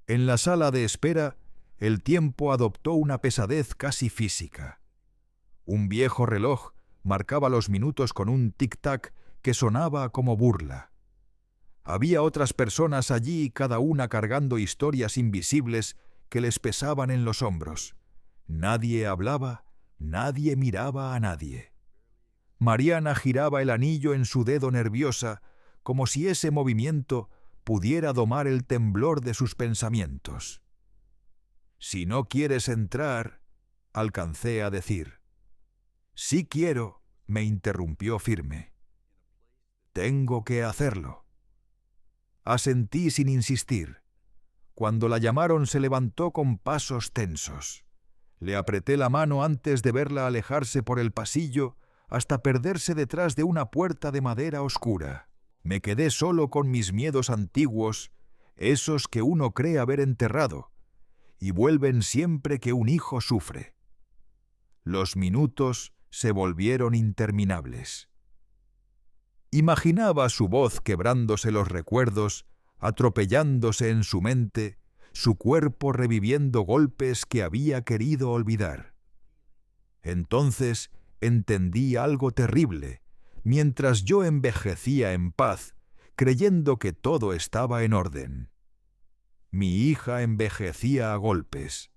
[SPEAKER 1] En la sala de espera, el tiempo adoptó una pesadez casi física. Un viejo reloj marcaba los minutos con un tic-tac que sonaba como burla. Había otras personas allí, cada una cargando historias invisibles que les pesaban en los hombros. Nadie hablaba, nadie miraba a nadie. Mariana giraba el anillo en su dedo nerviosa, como si ese movimiento pudiera domar el temblor de sus pensamientos. «Si no quieres entrar», alcancé a decir. «Sí quiero», me interrumpió firme. «Tengo que hacerlo». Asentí sin insistir. Cuando la llamaron se levantó con pasos tensos. Le apreté la mano antes de verla alejarse por el pasillo hasta perderse detrás de una puerta de madera oscura. Me quedé solo con mis miedos antiguos, esos que uno cree haber enterrado, y vuelven siempre que un hijo sufre. Los minutos se volvieron interminables. Imaginaba su voz quebrándose los recuerdos, atropellándose en su mente, su cuerpo reviviendo golpes que había querido olvidar. Entonces entendí algo terrible, mientras yo envejecía en paz, creyendo que todo estaba en orden. Mi hija envejecía a golpes.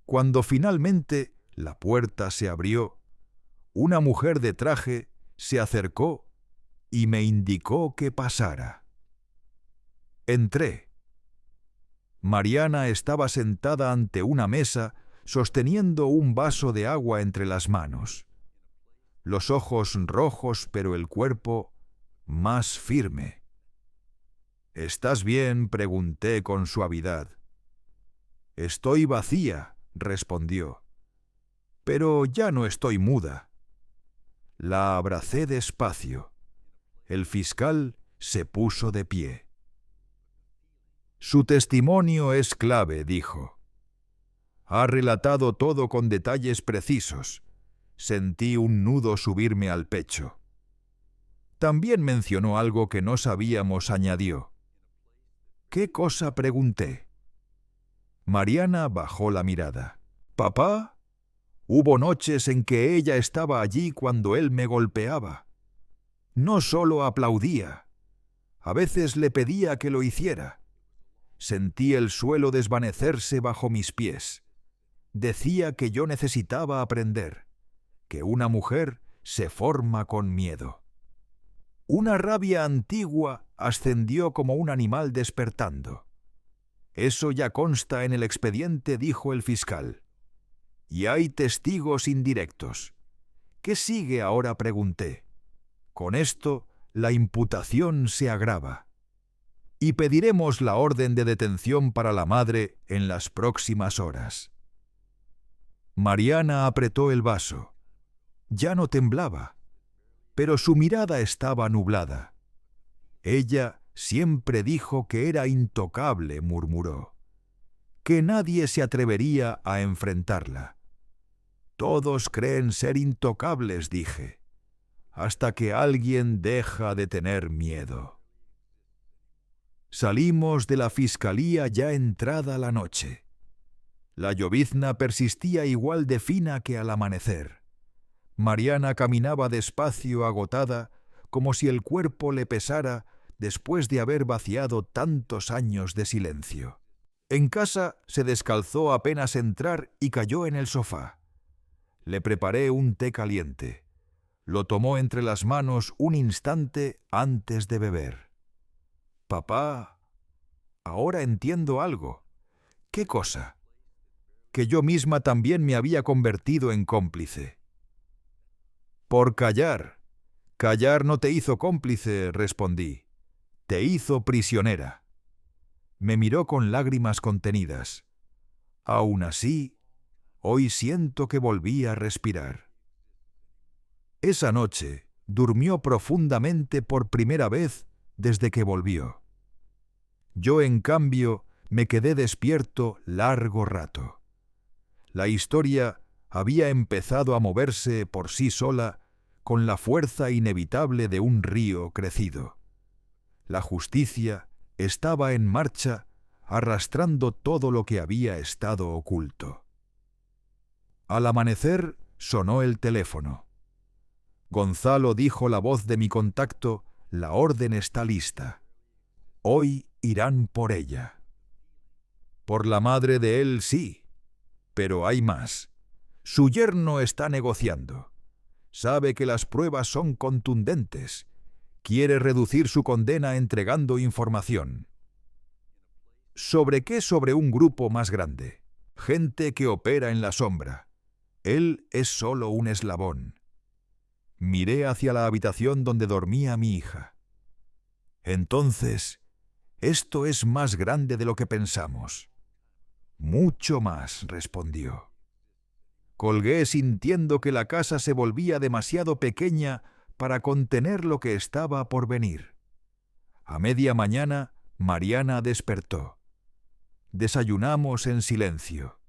[SPEAKER 1] Cuando finalmente la puerta se abrió, una mujer de traje se acercó y me indicó que pasara. Entré. Mariana estaba sentada ante una mesa, sosteniendo un vaso de agua entre las manos. Los ojos rojos, pero el cuerpo más firme. «¿Estás bien?», pregunté con suavidad. «Estoy vacía», respondió. «Pero ya no estoy muda». La abracé despacio. El fiscal se puso de pie. «Su testimonio es clave», dijo. «Ha relatado todo con detalles precisos». Sentí un nudo subirme al pecho. También mencionó algo que no sabíamos, añadió. «¿Qué cosa?», pregunté. Mariana bajó la mirada. «¿Papá? Hubo noches en que ella estaba allí cuando él me golpeaba. No solo aplaudía, a veces le pedía que lo hiciera. Sentí el suelo desvanecerse bajo mis pies. Decía que yo necesitaba aprender, que una mujer se forma con miedo». Una rabia antigua ascendió como un animal despertando. «Eso ya consta en el expediente», dijo el fiscal. «Y hay testigos indirectos». «¿Qué sigue ahora?», pregunté. «Con esto, la imputación se agrava. Y pediremos la orden de detención para la madre en las próximas horas». Mariana apretó el vaso. Ya no temblaba, pero su mirada estaba nublada. «Ella siempre dijo que era intocable», murmuró, «que nadie se atrevería a enfrentarla». «Todos creen ser intocables», dije, «hasta que alguien deja de tener miedo». Salimos de la fiscalía ya entrada la noche. La llovizna persistía igual de fina que al amanecer. Mariana caminaba despacio, agotada, como si el cuerpo le pesara después de haber vaciado tantos años de silencio. En casa se descalzó apenas entrar y cayó en el sofá. Le preparé un té caliente. Lo tomó entre las manos un instante antes de beber. «Papá, ahora entiendo algo». «¿Qué cosa?». «Que yo misma también me había convertido en cómplice». «Por callar». «Callar no te hizo cómplice», respondí. «Te hizo prisionera». Me miró con lágrimas contenidas. «Aún así, hoy siento que volví a respirar». Esa noche durmió profundamente por primera vez desde que volvió. Yo, en cambio, me quedé despierto largo rato. La historia había empezado a moverse por sí sola con la fuerza inevitable de un río crecido. La justicia estaba en marcha, arrastrando todo lo que había estado oculto. Al amanecer sonó el teléfono. Gonzalo dijo la voz de mi contacto: «La orden está lista. Hoy irán por ella». Por la madre de él sí, pero hay más. Su yerno está negociando. Sabe que las pruebas son contundentes. Quiere reducir su condena entregando información. ¿Sobre qué? Sobre un grupo más grande. Gente que opera en la sombra. Él es solo un eslabón. Miré hacia la habitación donde dormía mi hija. Entonces, esto es más grande de lo que pensamos. Mucho más, respondió. Colgué sintiendo que la casa se volvía demasiado pequeña para contener lo que estaba por venir. A media mañana, Mariana despertó. Desayunamos en silencio.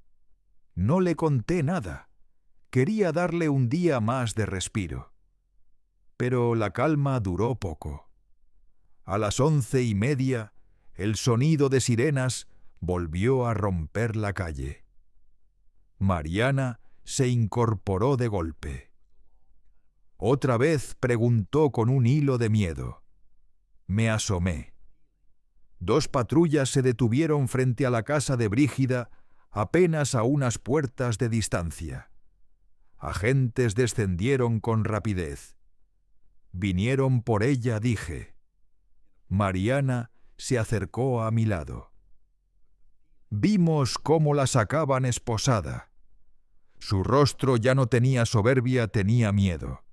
[SPEAKER 1] No le conté nada. Quería darle un día más de respiro. Pero la calma duró poco. A las 11:30, el sonido de sirenas volvió a romper la calle. Mariana se incorporó de golpe. Otra vez preguntó con un hilo de miedo. Me asomé. 2 patrullas se detuvieron frente a la casa de Brígida, apenas a unas puertas de distancia. Agentes descendieron con rapidez. Vinieron por ella, dije. Mariana se acercó a mi lado. Vimos cómo la sacaban esposada. Su rostro ya no tenía soberbia, tenía miedo.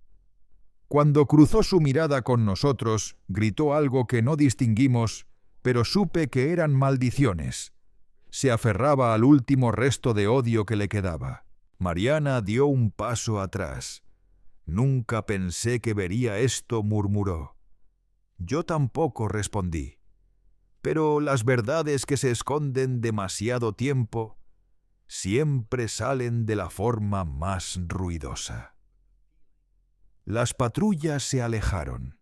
[SPEAKER 1] Cuando cruzó su mirada con nosotros, gritó algo que no distinguimos, pero supe que eran maldiciones. Se aferraba al último resto de odio que le quedaba. Mariana dio un paso atrás. Nunca pensé que vería esto, murmuró. Yo tampoco, respondí. Pero las verdades que se esconden demasiado tiempo siempre salen de la forma más ruidosa. Las patrullas se alejaron.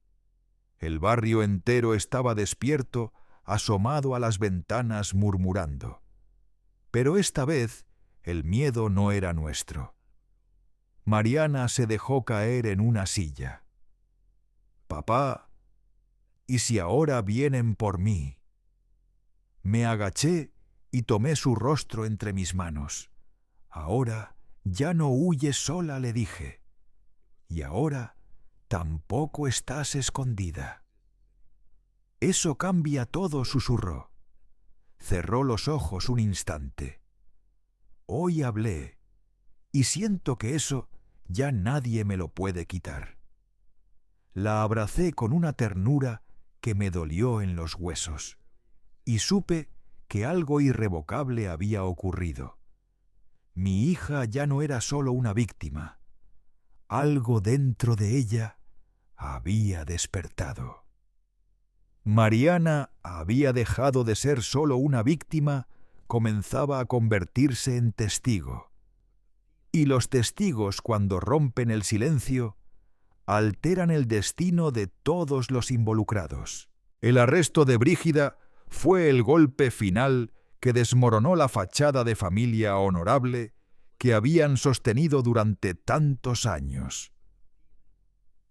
[SPEAKER 1] El barrio entero estaba despierto, asomado a las ventanas murmurando. Pero esta vez el miedo no era nuestro. Mariana se dejó caer en una silla. Papá, ¿y si ahora vienen por mí? Me agaché y tomé su rostro entre mis manos. Ahora ya no huyes sola, le dije. Y ahora tampoco estás escondida. Eso cambia todo, susurró. Cerró los ojos un instante. Hoy hablé, y siento que eso ya nadie me lo puede quitar. La abracé con una ternura que me dolió en los huesos, y supe que algo irrevocable había ocurrido. Mi hija ya no era solo una víctima. Algo dentro de ella había despertado. Mariana había dejado de ser solo una víctima, comenzaba a convertirse en testigo. Y los testigos, cuando rompen el silencio, alteran el destino de todos los involucrados. El arresto de Brígida fue el golpe final que desmoronó la fachada de familia honorable que habían sostenido durante tantos años.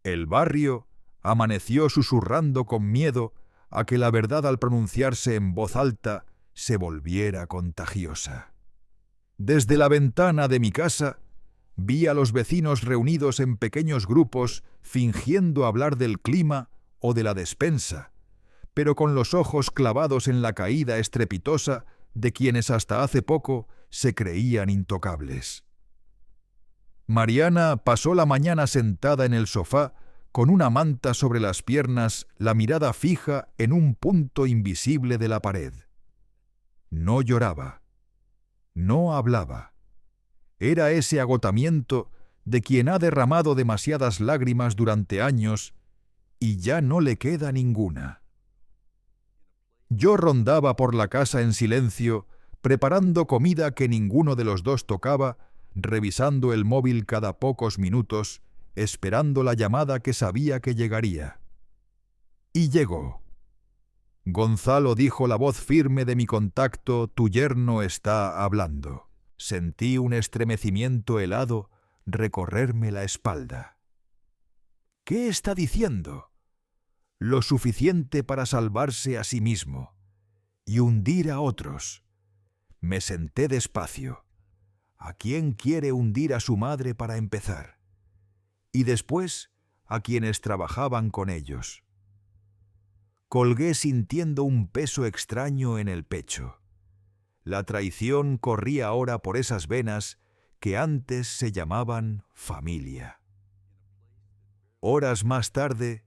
[SPEAKER 1] El barrio amaneció susurrando con miedo a que la verdad al pronunciarse en voz alta se volviera contagiosa. Desde la ventana de mi casa vi a los vecinos reunidos en pequeños grupos fingiendo hablar del clima o de la despensa, pero con los ojos clavados en la caída estrepitosa de quienes hasta hace poco se creían intocables. Mariana pasó la mañana sentada en el sofá con una manta sobre las piernas, la mirada fija en un punto invisible de la pared. No lloraba, no hablaba. Era ese agotamiento de quien ha derramado demasiadas lágrimas durante años y ya no le queda ninguna. Yo rondaba por la casa en silencio, preparando comida que ninguno de los dos tocaba, revisando el móvil cada pocos minutos, esperando la llamada que sabía que llegaría. Y llegó. Gonzalo, dijo la voz firme de mi contacto, tu yerno está hablando. Sentí un estremecimiento helado recorrerme la espalda. ¿Qué está diciendo? Lo suficiente para salvarse a sí mismo y hundir a otros. Me senté despacio. ¿A quién quiere hundir a su madre para empezar? y después a quienes trabajaban con ellos. Colgué sintiendo un peso extraño en el pecho. La traición corría ahora por esas venas que antes se llamaban familia. Horas más tarde,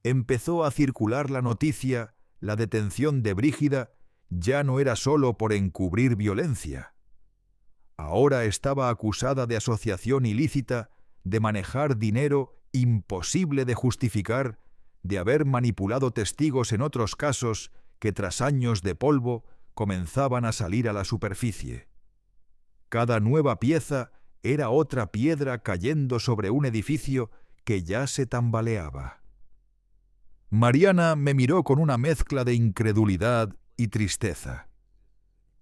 [SPEAKER 1] empezó a circular la noticia: la detención de Brígida ya no era solo por encubrir violencia. Ahora estaba acusada de asociación ilícita, de manejar dinero imposible de justificar, de haber manipulado testigos en otros casos que tras años de polvo comenzaban a salir a la superficie. Cada nueva pieza era otra piedra cayendo sobre un edificio que ya se tambaleaba. Mariana me miró con una mezcla de incredulidad y tristeza.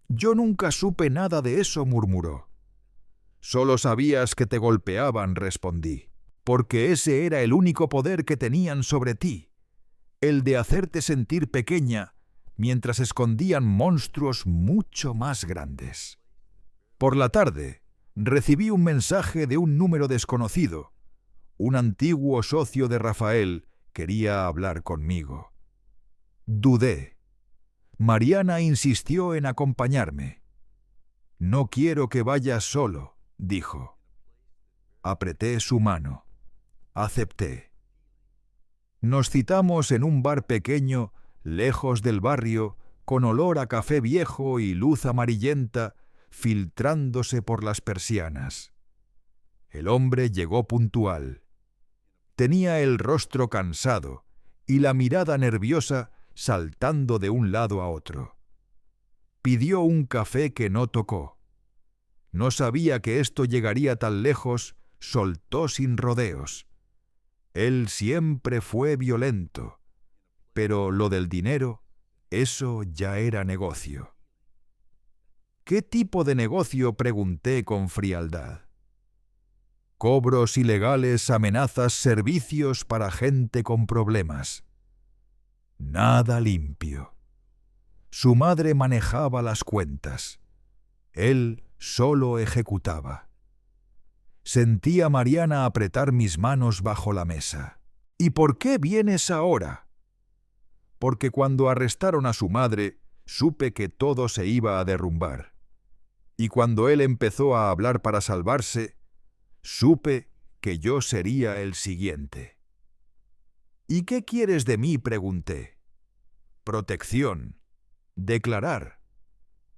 [SPEAKER 1] «Yo nunca supe nada de eso», murmuró. «Solo sabías que te golpeaban», respondí, «porque ese era el único poder que tenían sobre ti, el de hacerte sentir pequeña mientras escondían monstruos mucho más grandes». Por la tarde, recibí un mensaje de un número desconocido. Un antiguo socio de Rafael quería hablar conmigo. Dudé. Mariana insistió en acompañarme. «No quiero que vayas solo», dijo. Apreté su mano. Acepté. Nos citamos en un bar pequeño, lejos del barrio, con olor a café viejo y luz amarillenta filtrándose por las persianas. El hombre llegó puntual. Tenía el rostro cansado y la mirada nerviosa saltando de un lado a otro. Pidió un café que no tocó. No sabía que esto llegaría tan lejos, soltó sin rodeos. Él siempre fue violento, pero lo del dinero, eso ya era negocio. «¿Qué tipo de negocio?», pregunté con frialdad. «Cobros ilegales, amenazas, servicios para gente con problemas». Nada limpio. Su madre manejaba las cuentas. Él solo ejecutaba. Sentí a Mariana apretar mis manos bajo la mesa. «¿Y por qué vienes ahora?» «Porque cuando arrestaron a su madre, supe que todo se iba a derrumbar. Y cuando él empezó a hablar para salvarse, supe que yo sería el siguiente». «¿Y qué quieres de mí?», pregunté. «Protección, declarar,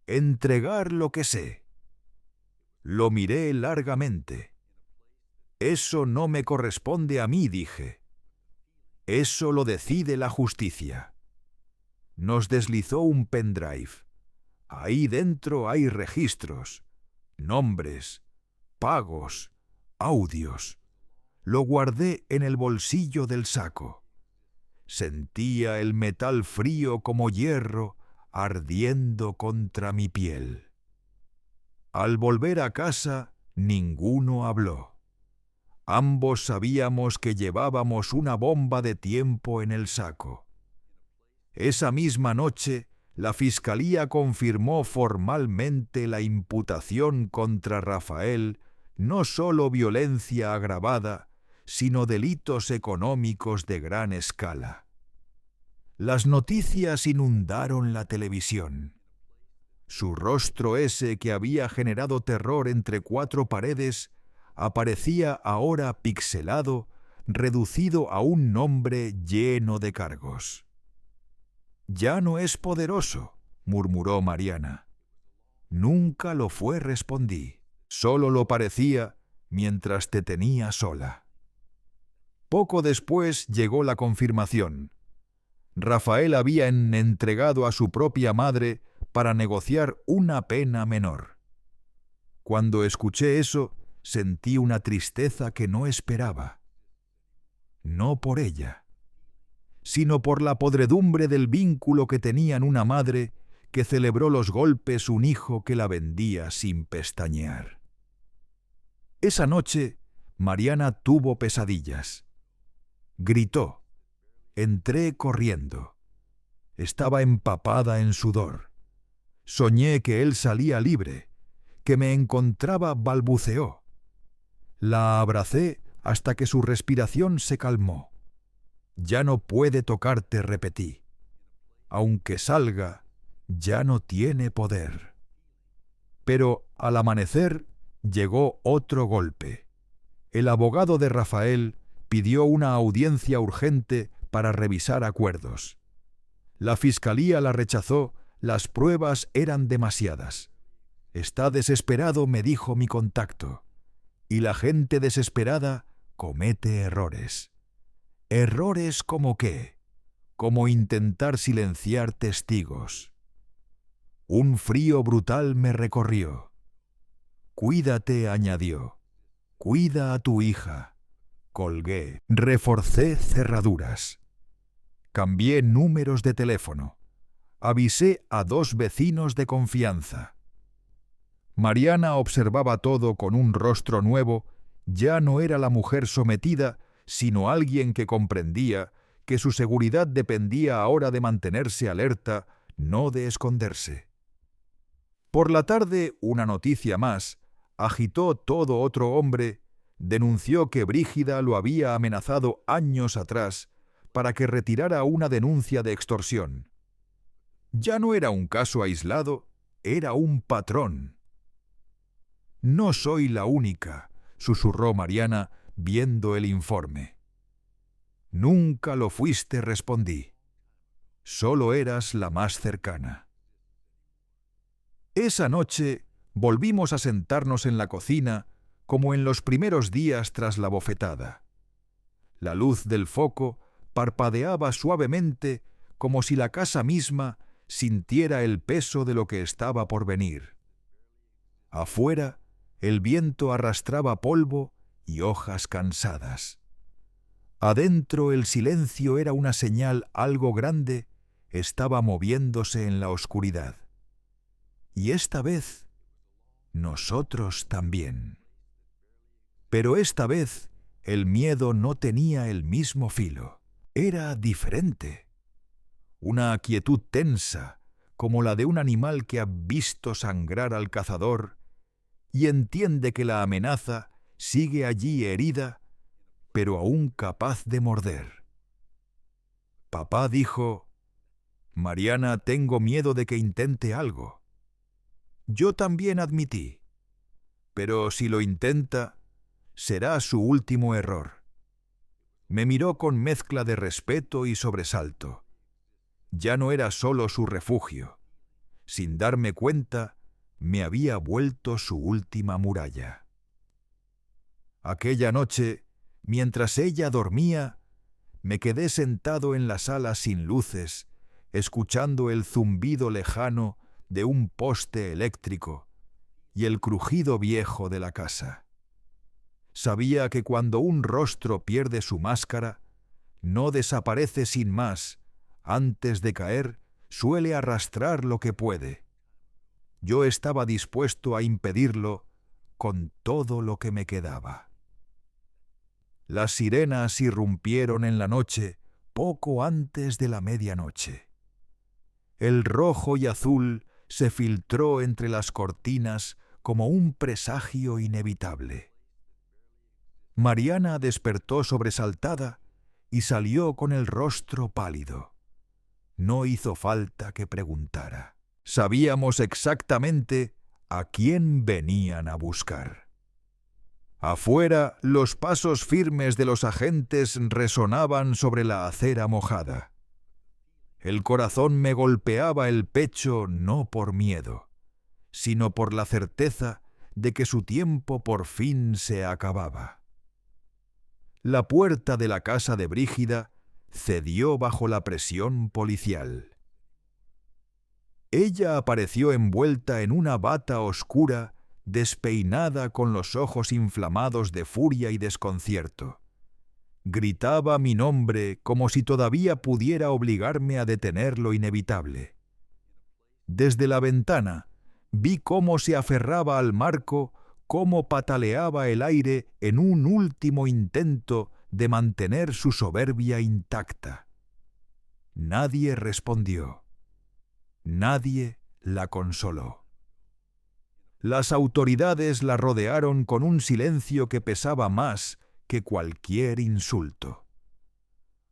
[SPEAKER 1] entregar lo que sé». Lo miré largamente. «Eso no me corresponde a mí», dije. «Eso lo decide la justicia». Nos deslizó un pendrive. Ahí dentro hay registros, nombres, pagos, audios. Lo guardé en el bolsillo del saco. Sentía el metal frío como hierro ardiendo contra mi piel. Al volver a casa, ninguno habló. Ambos sabíamos que llevábamos una bomba de tiempo en el saco. Esa misma noche, la Fiscalía confirmó formalmente la imputación contra Rafael, no solo violencia agravada, sino delitos económicos de gran escala. Las noticias inundaron la televisión. Su rostro ese que había generado terror entre cuatro paredes aparecía ahora pixelado, reducido a un nombre lleno de cargos. «Ya no es poderoso», murmuró Mariana. «Nunca lo fue», respondí. «Solo lo parecía mientras te tenía sola». Poco después llegó la confirmación. Rafael había entregado a su propia madre para negociar una pena menor. Cuando escuché eso, sentí una tristeza que no esperaba. No por ella, sino por la podredumbre del vínculo que tenían una madre que celebró los golpes un hijo que la vendía sin pestañear. Esa noche, Mariana tuvo pesadillas. Gritó. Entré corriendo. Estaba empapada en sudor. Soñé que él salía libre, que me encontraba, balbuceó. La abracé hasta que su respiración se calmó. «Ya no puede tocarte», repetí. «Aunque salga, ya no tiene poder». Pero al amanecer llegó otro golpe. El abogado de Rafael pidió una audiencia urgente para revisar acuerdos. La fiscalía la rechazó, las pruebas eran demasiadas. «Está desesperado», me dijo mi contacto. Y la gente desesperada comete errores. ¿Errores como qué? Como intentar silenciar testigos. Un frío brutal me recorrió. «Cuídate», añadió. «Cuida a tu hija». Colgué, reforcé cerraduras. Cambié números de teléfono. Avisé a 2 vecinos de confianza. Mariana observaba todo con un rostro nuevo. Ya no era la mujer sometida, sino alguien que comprendía que su seguridad dependía ahora de mantenerse alerta, no de esconderse. Por la tarde, una noticia más agitó todo otro hombre. Denunció que Brígida lo había amenazado años atrás para que retirara una denuncia de extorsión. Ya no era un caso aislado, era un patrón. «No soy la única», susurró Mariana, viendo el informe. «Nunca lo fuiste», respondí. «Solo eras la más cercana». Esa noche volvimos a sentarnos en la cocina como en los primeros días tras la bofetada. La luz del foco parpadeaba suavemente como si la casa misma sintiera el peso de lo que estaba por venir. Afuera, el viento arrastraba polvo y hojas cansadas. Adentro el silencio era una señal. Algo grande estaba moviéndose en la oscuridad. Y esta vez, nosotros también. Pero esta vez, el miedo no tenía el mismo filo. Era diferente. Una quietud tensa, como la de un animal que ha visto sangrar al cazador y entiende que la amenaza sigue allí herida, pero aún capaz de morder. Papá dijo: «Mariana, tengo miedo de que intente algo». Yo también admití: «Pero si lo intenta, será su último error». Me miró con mezcla de respeto y sobresalto. Ya no era solo su refugio. Sin darme cuenta, me había vuelto su última muralla. Aquella noche, mientras ella dormía, me quedé sentado en la sala sin luces, escuchando el zumbido lejano de un poste eléctrico y el crujido viejo de la casa. Sabía que cuando un rostro pierde su máscara, no desaparece sin más. Antes de caer, suele arrastrar lo que puede. Yo estaba dispuesto a impedirlo con todo lo que me quedaba. Las sirenas irrumpieron en la noche poco antes de la medianoche. El rojo y azul se filtró entre las cortinas como un presagio inevitable. Mariana despertó sobresaltada y salió con el rostro pálido. No hizo falta que preguntara. Sabíamos exactamente a quién venían a buscar. Afuera, los pasos firmes de los agentes resonaban sobre la acera mojada. El corazón me golpeaba el pecho no por miedo, sino por la certeza de que su tiempo por fin se acababa. La puerta de la casa de Brígida cedió bajo la presión policial. Ella apareció envuelta en una bata oscura, despeinada, con los ojos inflamados de furia y desconcierto. Gritaba mi nombre como si todavía pudiera obligarme a detener lo inevitable. Desde la ventana vi cómo se aferraba al marco, cómo pataleaba el aire en un último intento de mantener su soberbia intacta. Nadie respondió. Nadie la consoló. Las autoridades la rodearon con un silencio que pesaba más que cualquier insulto.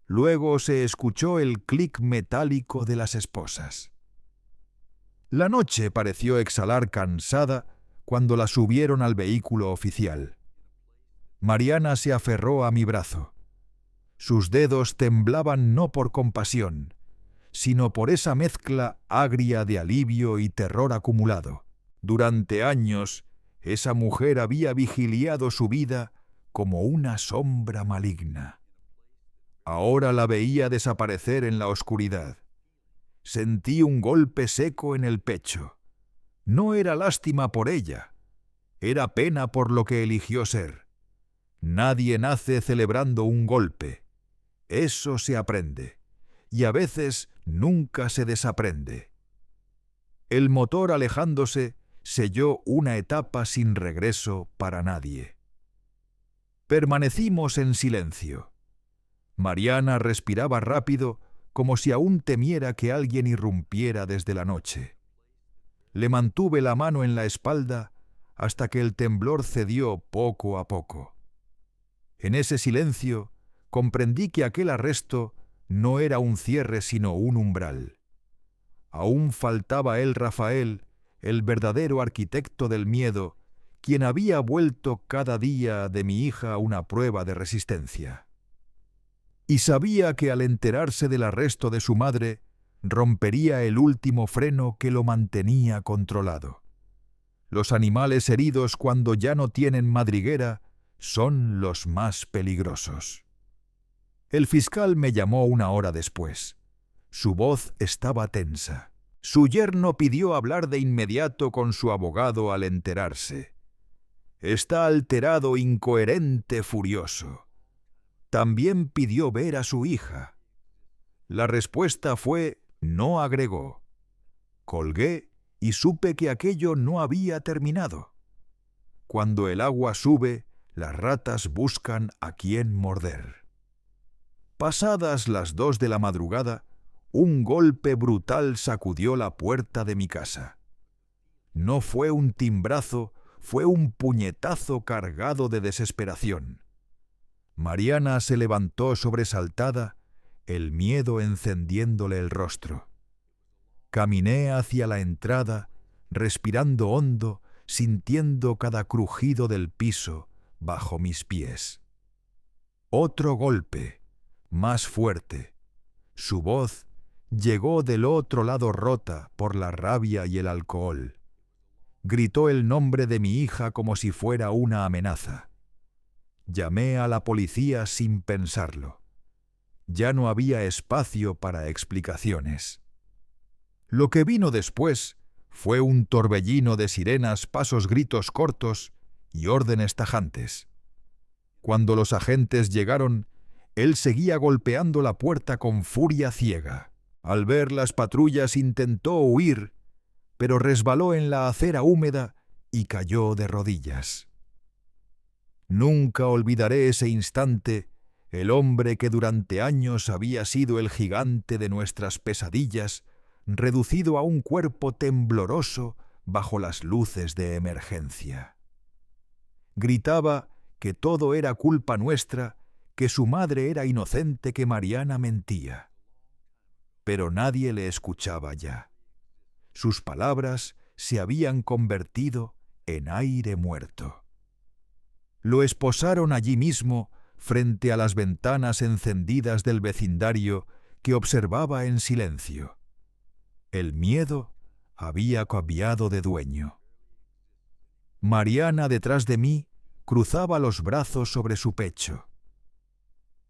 [SPEAKER 1] Luego se escuchó el clic metálico de las esposas. La noche pareció exhalar cansada cuando la subieron al vehículo oficial. Mariana se aferró a mi brazo. Sus dedos temblaban no por compasión, sino por esa mezcla agria de alivio y terror acumulado. Durante años, esa mujer había vigiliado su vida como una sombra maligna. Ahora la veía desaparecer en la oscuridad. Sentí un golpe seco en el pecho. No era lástima por ella, era pena por lo que eligió ser. Nadie nace celebrando un golpe. Eso se aprende, y a veces nunca se desaprende. El motor alejándose selló una etapa sin regreso para nadie. Permanecimos en silencio. Mariana respiraba rápido, como si aún temiera que alguien irrumpiera desde la noche. Le mantuve la mano en la espalda hasta que el temblor cedió poco a poco. En ese silencio comprendí que aquel arresto no era un cierre sino un umbral. Aún faltaba él, Rafael, el verdadero arquitecto del miedo, quien había vuelto cada día de mi hija una prueba de resistencia. Y sabía que al enterarse del arresto de su madre, rompería el último freno que lo mantenía controlado. Los animales heridos cuando ya no tienen madriguera son los más peligrosos. El fiscal me llamó una hora después. Su voz estaba tensa. Su yerno pidió hablar de inmediato con su abogado al enterarse. Está alterado, incoherente, furioso. También pidió ver a su hija. La respuesta fue: no, agregó. Colgué y supe que aquello no había terminado. Cuando el agua sube, las ratas buscan a quién morder. Pasadas las 2 de la madrugada, un golpe brutal sacudió la puerta de mi casa. No fue un timbrazo, fue un puñetazo cargado de desesperación. Mariana se levantó sobresaltada, el miedo encendiéndole el rostro. Caminé hacia la entrada, respirando hondo, sintiendo cada crujido del piso bajo mis pies. Otro golpe, más fuerte. Su voz llegó del otro lado rota por la rabia y el alcohol. Gritó el nombre de mi hija como si fuera una amenaza. Llamé a la policía sin pensarlo. Ya no había espacio para explicaciones. Lo que vino después fue un torbellino de sirenas, pasos, gritos cortos y órdenes tajantes. Cuando los agentes llegaron, él seguía golpeando la puerta con furia ciega. Al ver las patrullas intentó huir, pero resbaló en la acera húmeda y cayó de rodillas. Nunca olvidaré ese instante, el hombre que durante años había sido el gigante de nuestras pesadillas, reducido a un cuerpo tembloroso bajo las luces de emergencia. Gritaba que todo era culpa nuestra, que su madre era inocente, que Mariana mentía. Pero nadie le escuchaba ya. Sus palabras se habían convertido en aire muerto. Lo esposaron allí mismo, frente a las ventanas encendidas del vecindario que observaba en silencio. El miedo había cambiado de dueño. Mariana, detrás de mí, cruzaba los brazos sobre su pecho.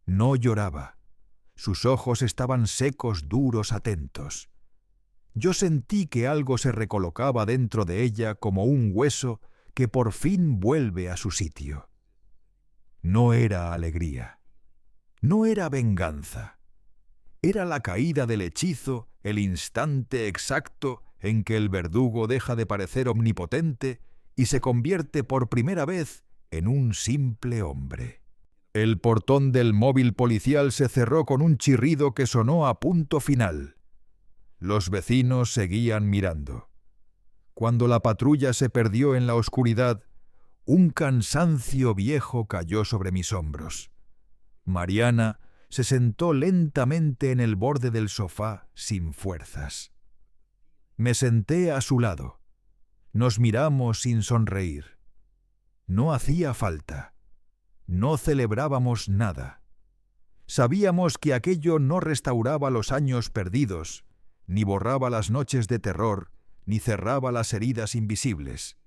[SPEAKER 1] No lloraba. Sus ojos estaban secos, duros, atentos. Yo sentí que algo se recolocaba dentro de ella como un hueso que por fin vuelve a su sitio. No era alegría. No era venganza. Era la caída del hechizo, el instante exacto en que el verdugo deja de parecer omnipotente y se convierte por primera vez en un simple hombre. El portón del móvil policial se cerró con un chirrido que sonó a punto final. Los vecinos seguían mirando. Cuando la patrulla se perdió en la oscuridad, Un cansancio viejo cayó sobre mis hombros. Mariana se sentó lentamente en el borde del sofá sin fuerzas. Me senté a su lado. Nos miramos sin sonreír. No hacía falta. No celebrábamos nada. Sabíamos que aquello no restauraba los años perdidos, ni borraba las noches de terror, ni cerraba las heridas invisibles.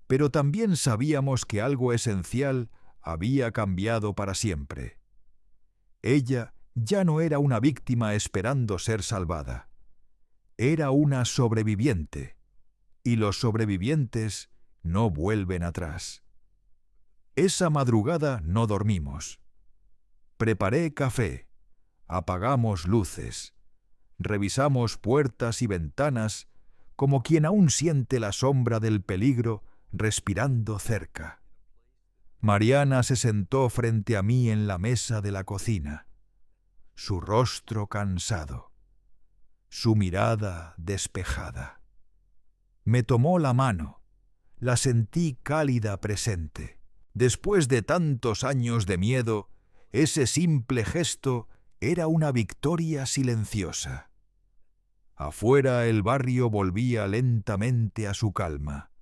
[SPEAKER 1] Pero también sabíamos que algo esencial había cambiado para siempre. Ella ya no era una víctima esperando ser salvada. Era una sobreviviente, y los sobrevivientes no vuelven atrás. Esa madrugada no dormimos. Preparé café, apagamos luces, revisamos puertas y ventanas como quien aún siente la sombra del peligro respirando cerca. Mariana se sentó frente a mí en la mesa de la cocina, su rostro cansado, su mirada despejada. Me tomó la mano, la sentí cálida presente. Después de tantos años de miedo, ese simple gesto era una victoria silenciosa. Afuera el barrio volvía lentamente a su calma.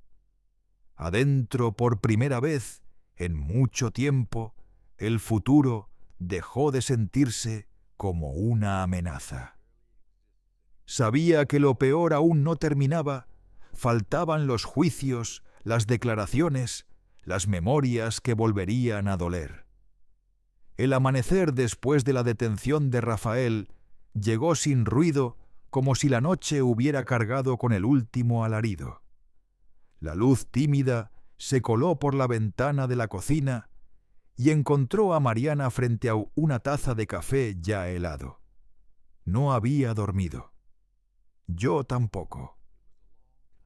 [SPEAKER 1] Adentro, por primera vez, en mucho tiempo, el futuro dejó de sentirse como una amenaza. Sabía que lo peor aún no terminaba, faltaban los juicios, las declaraciones, las memorias que volverían a doler. El amanecer después de la detención de Rafael llegó sin ruido, como si la noche hubiera cargado con el último alarido. La luz tímida se coló por la ventana de la cocina y encontró a Mariana frente a una taza de café ya helado. No había dormido. Yo tampoco.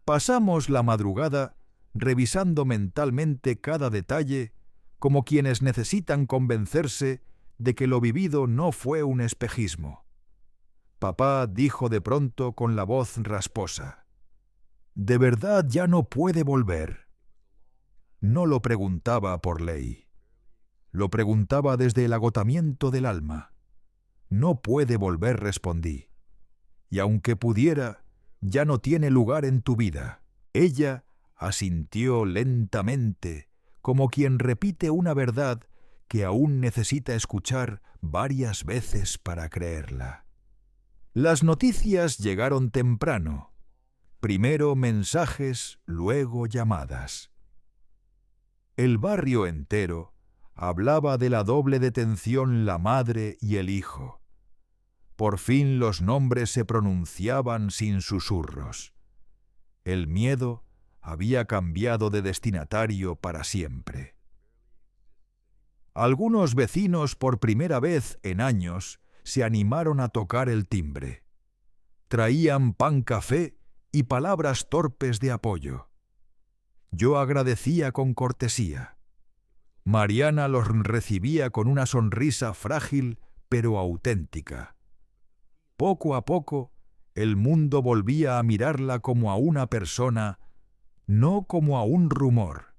[SPEAKER 1] Pasamos la madrugada revisando mentalmente cada detalle, como quienes necesitan convencerse de que lo vivido no fue un espejismo. Papá dijo de pronto con la voz rasposa: «¿De verdad ya no puede volver?» No lo preguntaba por ley. Lo preguntaba desde el agotamiento del alma. «No puede volver», respondí. «Y aunque pudiera, ya no tiene lugar en tu vida». Ella asintió lentamente, como quien repite una verdad que aún necesita escuchar varias veces para creerla. Las noticias llegaron temprano. Primero mensajes, luego llamadas. El barrio entero hablaba de la doble detención la madre y el hijo. Por fin los nombres se pronunciaban sin susurros. El miedo había cambiado de destinatario para siempre. Algunos vecinos por primera vez en años se animaron a tocar el timbre. Traían pan café y palabras torpes de apoyo. Yo agradecía con cortesía. Mariana los recibía con una sonrisa frágil pero auténtica. Poco a poco, el mundo volvía a mirarla como a una persona, no como a un rumor.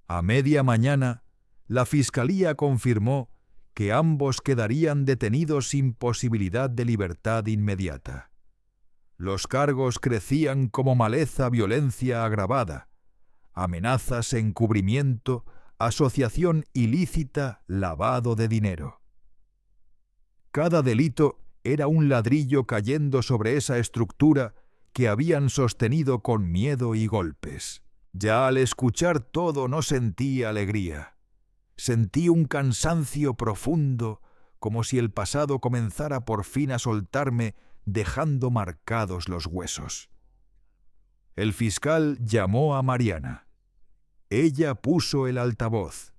[SPEAKER 1] A media mañana, la fiscalía confirmó que ambos quedarían detenidos sin posibilidad de libertad inmediata. Los cargos crecían como maleza: violencia agravada, amenazas, encubrimiento, asociación ilícita, lavado de dinero. Cada delito era un ladrillo cayendo sobre esa estructura que habían sostenido con miedo y golpes. Ya al escuchar todo no sentí alegría. Sentí un cansancio profundo, como si el pasado comenzara por fin a soltarme, dejando marcados los huesos. El fiscal llamó a Mariana. Ella puso el altavoz.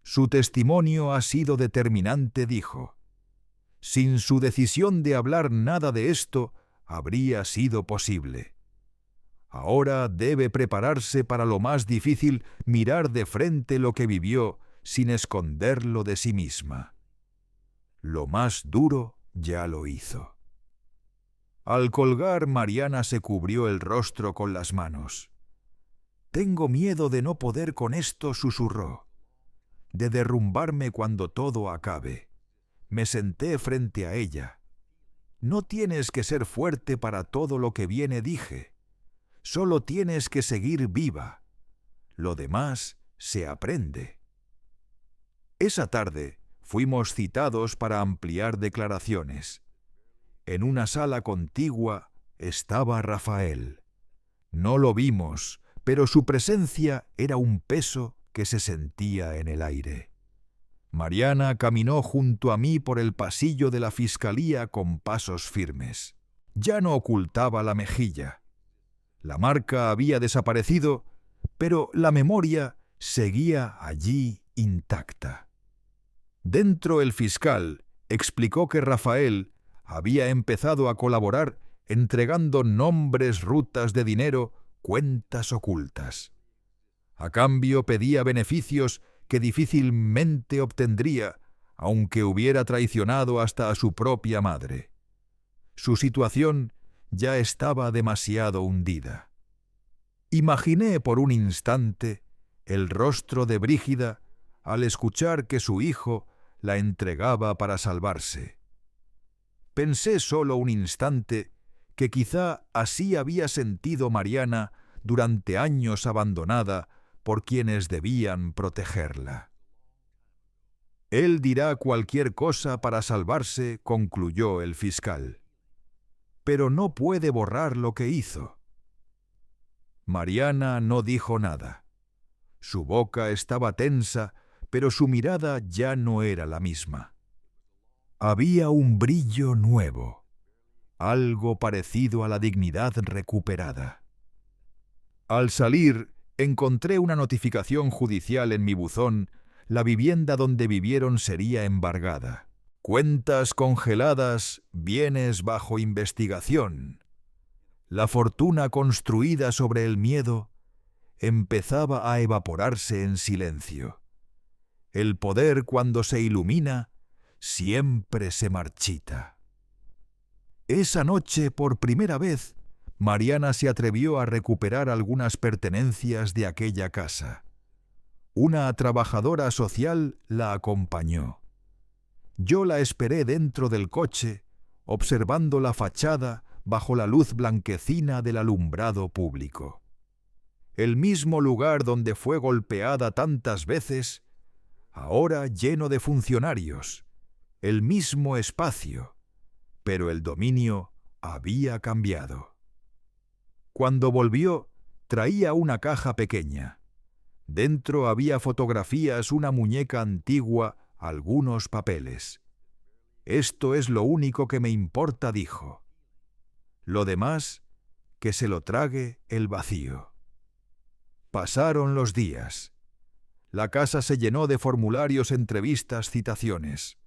[SPEAKER 1] Su testimonio ha sido determinante, dijo. Sin su decisión de hablar nada de esto, habría sido posible. Ahora debe prepararse para lo más difícil: mirar de frente lo que vivió sin esconderlo de sí misma. Lo más duro ya lo hizo. Al colgar, Mariana se cubrió el rostro con las manos. Tengo miedo de no poder con esto, susurró, de derrumbarme cuando todo acabe. Me senté frente a ella. No tienes que ser fuerte para todo lo que viene, dije. Solo tienes que seguir viva. Lo demás se aprende. Esa tarde fuimos citados para ampliar declaraciones. En una sala contigua estaba Rafael. No lo vimos, pero su presencia era un peso que se sentía en el aire. Mariana caminó junto a mí por el pasillo de la fiscalía con pasos firmes. Ya no ocultaba la mejilla. La marca había desaparecido, pero la memoria seguía allí intacta. Dentro el fiscal explicó que Rafael había empezado a colaborar entregando nombres, rutas de dinero, cuentas ocultas. A cambio pedía beneficios que difícilmente obtendría, aunque hubiera traicionado hasta a su propia madre. Su situación ya estaba demasiado hundida. Imaginé por un instante el rostro de Brígida al escuchar que su hijo la entregaba para salvarse. Pensé solo un instante que quizá así había sentido Mariana durante años abandonada por quienes debían protegerla. Él dirá cualquier cosa para salvarse, concluyó el fiscal. Pero no puede borrar lo que hizo. Mariana no dijo nada. Su boca estaba tensa, pero su mirada ya no era la misma. Había un brillo nuevo, algo parecido a la dignidad recuperada. Al salir, encontré una notificación judicial en mi buzón. La vivienda donde vivieron sería embargada. Cuentas congeladas, bienes bajo investigación. La fortuna construida sobre el miedo empezaba a evaporarse en silencio. El poder, cuando se ilumina, siempre se marchita. Esa noche, por primera vez, Mariana se atrevió a recuperar algunas pertenencias de aquella casa. Una trabajadora social la acompañó. Yo la esperé dentro del coche, observando la fachada bajo la luz blanquecina del alumbrado público. El mismo lugar donde fue golpeada tantas veces, ahora lleno de funcionarios, el mismo espacio, pero el dominio había cambiado. Cuando volvió, traía una caja pequeña. Dentro había fotografías, una muñeca antigua, algunos papeles. Esto es lo único que me importa, dijo. Lo demás, que se lo trague el vacío. Pasaron los días. La casa se llenó de formularios, entrevistas, citaciones.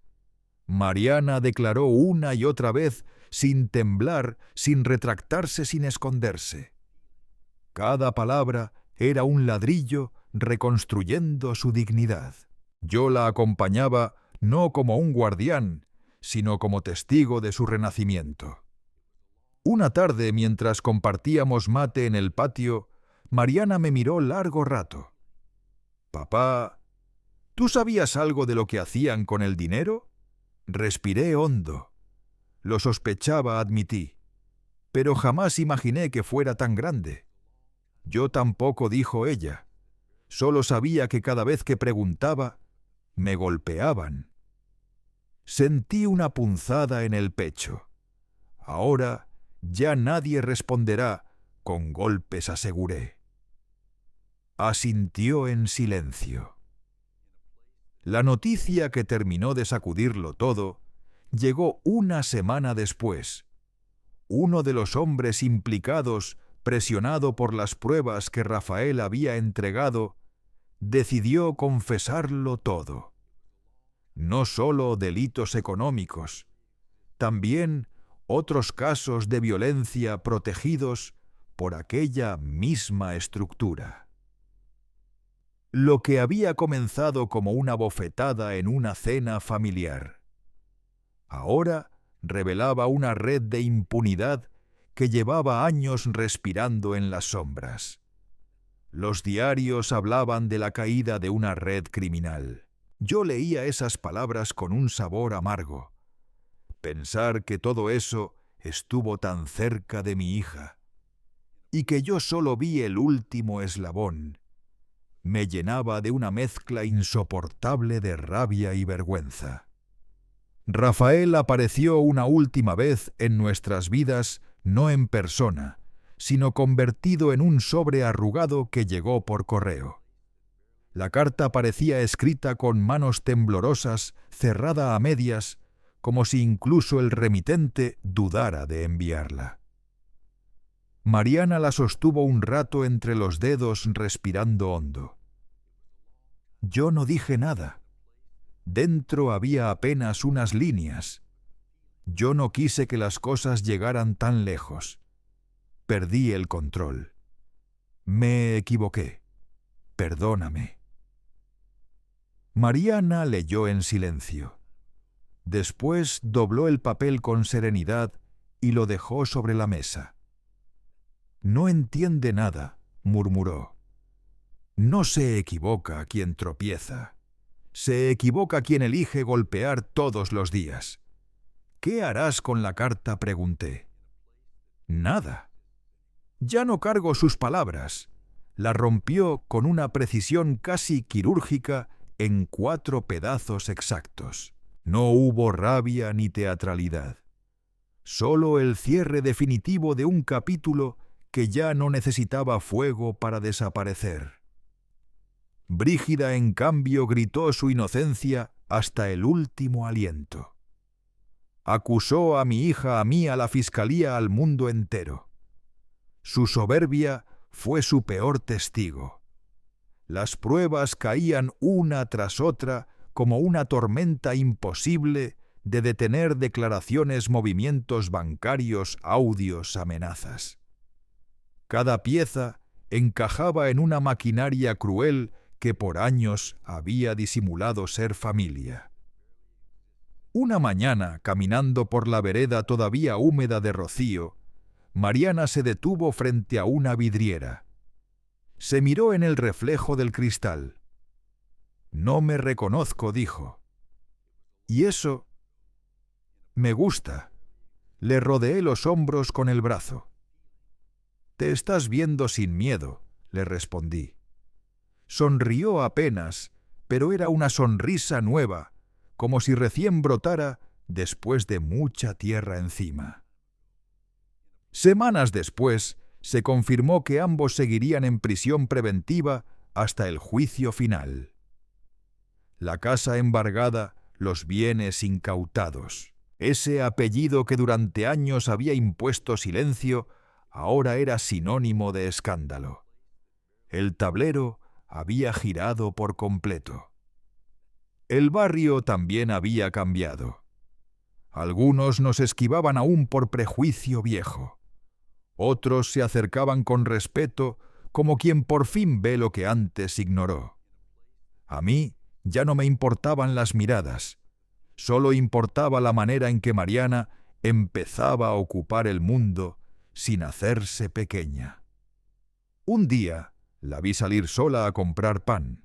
[SPEAKER 1] Mariana declaró una y otra vez, sin temblar, sin retractarse, sin esconderse. Cada palabra era un ladrillo reconstruyendo su dignidad. Yo la acompañaba no como un guardián, sino como testigo de su renacimiento. Una tarde, mientras compartíamos mate en el patio, Mariana me miró largo rato. «Papá, ¿tú sabías algo de lo que hacían con el dinero?» Respiré hondo. Lo sospechaba, admití, pero jamás imaginé que fuera tan grande. Yo tampoco, dijo ella. Solo sabía que cada vez que preguntaba, me golpeaban. Sentí una punzada en el pecho. Ahora ya nadie responderá con golpes, aseguré. Asintió en silencio. La noticia que terminó de sacudirlo todo llegó una semana después. Uno de los hombres implicados, presionado por las pruebas que Rafael había entregado, decidió confesarlo todo. No solo delitos económicos, también otros casos de violencia protegidos por aquella misma estructura. Lo que había comenzado como una bofetada en una cena familiar, ahora revelaba una red de impunidad que llevaba años respirando en las sombras. Los diarios hablaban de la caída de una red criminal. Yo leía esas palabras con un sabor amargo. Pensar que todo eso estuvo tan cerca de mi hija y que yo solo vi el último eslabón, me llenaba de una mezcla insoportable de rabia y vergüenza. Rafael apareció una última vez en nuestras vidas, no en persona, sino convertido en un sobre arrugado que llegó por correo. La carta parecía escrita con manos temblorosas, cerrada a medias, como si incluso el remitente dudara de enviarla. Mariana la sostuvo un rato entre los dedos respirando hondo. Yo no dije nada. Dentro había apenas unas líneas. Yo no quise que las cosas llegaran tan lejos. Perdí el control. Me equivoqué. Perdóname. Mariana leyó en silencio. Después dobló el papel con serenidad y lo dejó sobre la mesa. No entiende nada, murmuró. No se equivoca quien tropieza. Se equivoca quien elige golpear todos los días. ¿Qué harás con la carta?, pregunté. Nada. Ya no cargo sus palabras. La rompió con una precisión casi quirúrgica en 4 pedazos exactos. No hubo rabia ni teatralidad. Solo el cierre definitivo de un capítulo que ya no necesitaba fuego para desaparecer. Brígida, en cambio, gritó su inocencia hasta el último aliento. Acusó a mi hija, a mí, a la fiscalía, al mundo entero. Su soberbia fue su peor testigo. Las pruebas caían una tras otra como una tormenta imposible de detener: declaraciones, movimientos bancarios, audios, amenazas. Cada pieza encajaba en una maquinaria cruel que por años había disimulado ser familia. Una mañana, caminando por la vereda todavía húmeda de rocío, Mariana se detuvo frente a una vidriera. Se miró en el reflejo del cristal. «No me reconozco», dijo. «¿Y eso?» «Me gusta». Le rodeé los hombros con el brazo. «Te estás viendo sin miedo», le respondí. Sonrió apenas, pero era una sonrisa nueva, como si recién brotara después de mucha tierra encima. Semanas después, se confirmó que ambos seguirían en prisión preventiva hasta el juicio final. La casa embargada, los bienes incautados. Ese apellido que durante años había impuesto silencio, ahora era sinónimo de escándalo. El tablero había girado por completo. El barrio también había cambiado. Algunos nos esquivaban aún por prejuicio viejo. Otros se acercaban con respeto, como quien por fin ve lo que antes ignoró. A mí ya no me importaban las miradas, solo importaba la manera en que Mariana empezaba a ocupar el mundo sin hacerse pequeña. Un día la vi salir sola a comprar pan.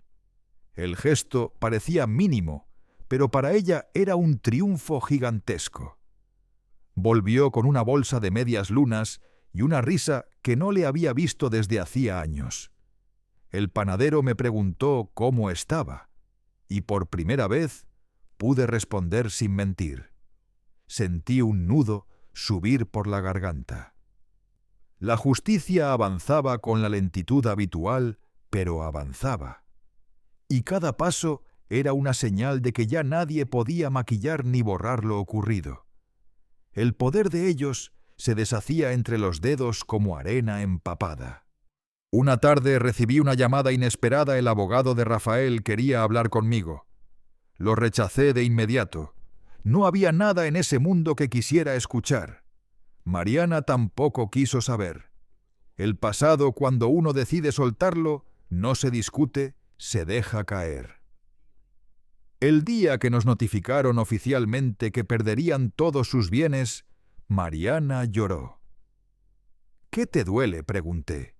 [SPEAKER 1] El gesto parecía mínimo, pero para ella era un triunfo gigantesco. Volvió con una bolsa de medias lunas y una risa que no le había visto desde hacía años. El panadero me preguntó cómo estaba, y por primera vez pude responder sin mentir. Sentí un nudo subir por la garganta. La justicia avanzaba con la lentitud habitual, pero avanzaba. Y cada paso era una señal de que ya nadie podía maquillar ni borrar lo ocurrido. El poder de ellos se deshacía entre los dedos como arena empapada. Una tarde recibí una llamada inesperada. El abogado de Rafael quería hablar conmigo. Lo rechacé de inmediato. No había nada en ese mundo que quisiera escuchar. Mariana tampoco quiso saber. El pasado, cuando uno decide soltarlo, no se discute, se deja caer. El día que nos notificaron oficialmente que perderían todos sus bienes, Mariana lloró. «¿Qué te duele?», pregunté.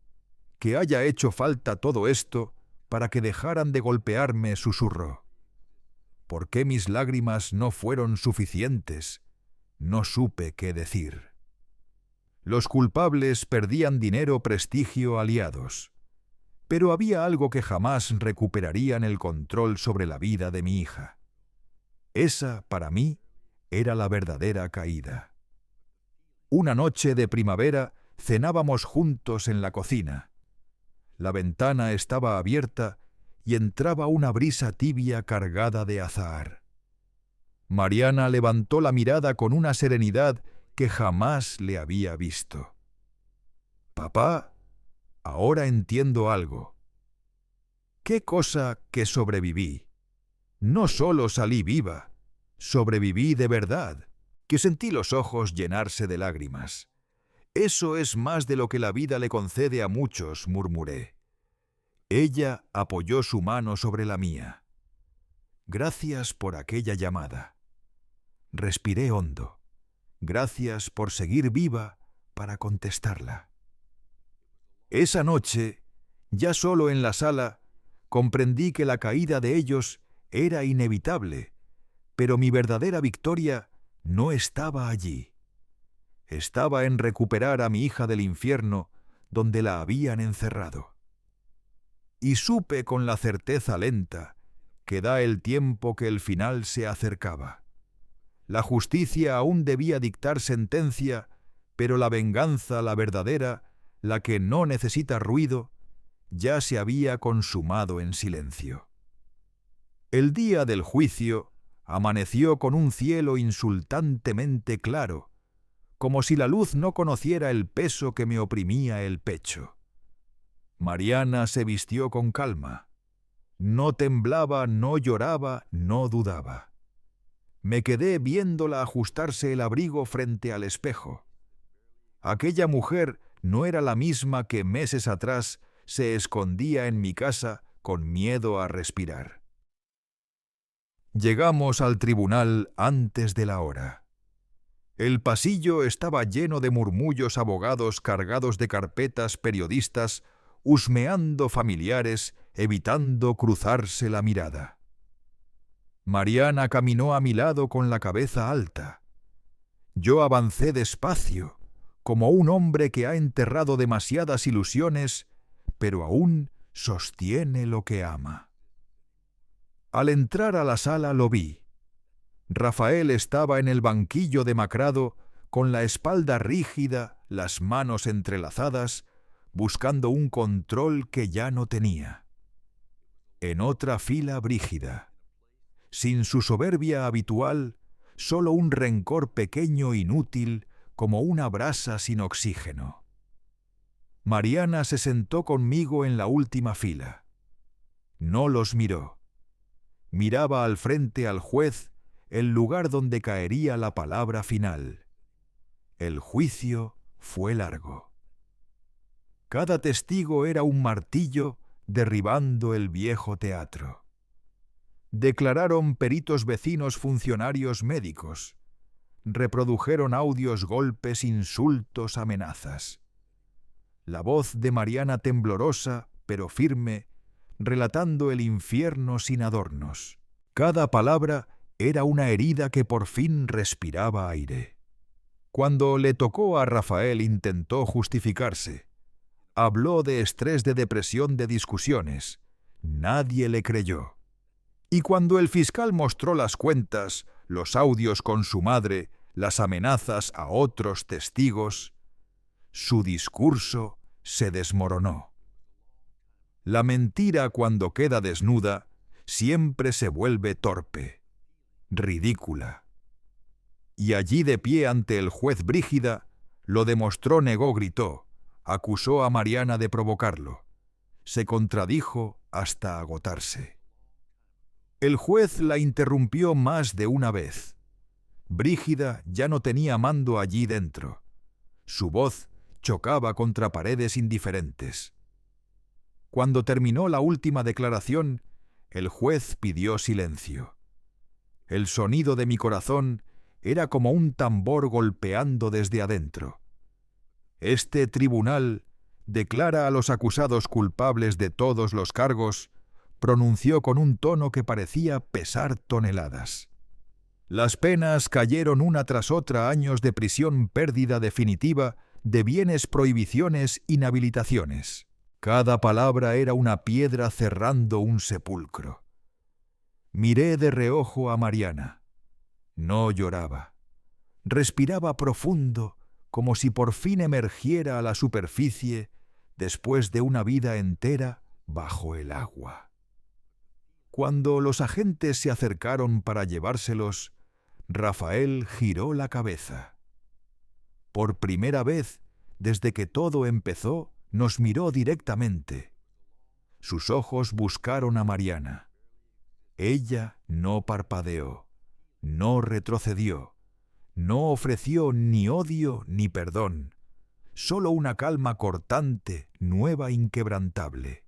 [SPEAKER 1] que haya hecho falta todo esto para que dejaran de golpearme, susurró. ¿Por qué mis lágrimas no fueron suficientes? No supe qué decir. Los culpables perdían dinero, prestigio, aliados. Pero había algo que jamás recuperarían el control sobre la vida de mi hija. Esa, para mí, era la verdadera caída. Una noche de primavera cenábamos juntos en la cocina. La ventana estaba abierta y entraba una brisa tibia cargada de azahar. Mariana levantó la mirada con una serenidad que jamás le había visto. «Papá, ahora entiendo algo. ¿Qué cosa que sobreviví? No solo salí viva, sobreviví de verdad», que sentí los ojos llenarse de lágrimas. «Eso es más de lo que la vida le concede a muchos», murmuré. Ella apoyó su mano sobre la mía. «Gracias por aquella llamada». Respiré hondo. Gracias por seguir viva para contestarla. Esa noche, ya solo en la sala, comprendí que la caída de ellos era inevitable, pero mi verdadera victoria no estaba allí. Estaba en recuperar a mi hija del infierno donde la habían encerrado. Y supe con la certeza lenta que da el tiempo que el final se acercaba. La justicia aún debía dictar sentencia, pero la venganza, la verdadera, la que no necesita ruido, ya se había consumado en silencio. El día del juicio amaneció con un cielo insultantemente claro, como si la luz no conociera el peso que me oprimía el pecho. Mariana se vistió con calma. No temblaba, no lloraba, no dudaba. Me quedé viéndola ajustarse el abrigo frente al espejo. Aquella mujer no era la misma que meses atrás se escondía en mi casa con miedo a respirar. Llegamos al tribunal antes de la hora. El pasillo estaba lleno de murmullos, abogados cargados de carpetas, periodistas, husmeando familiares, evitando cruzarse la mirada. Mariana caminó a mi lado con la cabeza alta. Yo avancé despacio, como un hombre que ha enterrado demasiadas ilusiones, pero aún sostiene lo que ama. Al entrar a la sala lo vi. Rafael estaba en el banquillo demacrado, con la espalda rígida, las manos entrelazadas, buscando un control que ya no tenía. En otra fila Brígida. Sin su soberbia habitual, solo un rencor pequeño inútil, como una brasa sin oxígeno. Mariana se sentó conmigo en la última fila. No los miró. Miraba al frente al juez, el lugar donde caería la palabra final. El juicio fue largo. Cada testigo era un martillo derribando el viejo teatro. Declararon peritos vecinos, funcionarios médicos. Reprodujeron audios, golpes, insultos, amenazas. La voz de Mariana temblorosa, pero firme, relatando el infierno sin adornos. Cada palabra era una herida que por fin respiraba aire. Cuando le tocó a Rafael intentó justificarse. Habló de estrés, de depresión, de discusiones. Nadie le creyó. Y cuando el fiscal mostró las cuentas, los audios con su madre, las amenazas a otros testigos, su discurso se desmoronó. La mentira, cuando queda desnuda, siempre se vuelve torpe, ridícula. Y allí de pie ante el juez Brígida, lo demostró, negó, gritó, acusó a Mariana de provocarlo. Se contradijo hasta agotarse. El juez la interrumpió más de una vez. Brígida ya no tenía mando allí dentro. Su voz chocaba contra paredes indiferentes. Cuando terminó la última declaración, el juez pidió silencio. El sonido de mi corazón era como un tambor golpeando desde adentro. Este tribunal declara a los acusados culpables de todos los cargos, pronunció con un tono que parecía pesar toneladas. Las penas cayeron una tras otra: años de prisión, pérdida definitiva de bienes, prohibiciones, inhabilitaciones. Cada palabra era una piedra cerrando un sepulcro. Miré de reojo a Mariana. No lloraba. Respiraba profundo, como si por fin emergiera a la superficie después de una vida entera bajo el agua. Cuando los agentes se acercaron para llevárselos, Rafael giró la cabeza. Por primera vez, desde que todo empezó, nos miró directamente. Sus ojos buscaron a Mariana. Ella no parpadeó, no retrocedió, no ofreció ni odio ni perdón, solo una calma cortante, nueva, inquebrantable.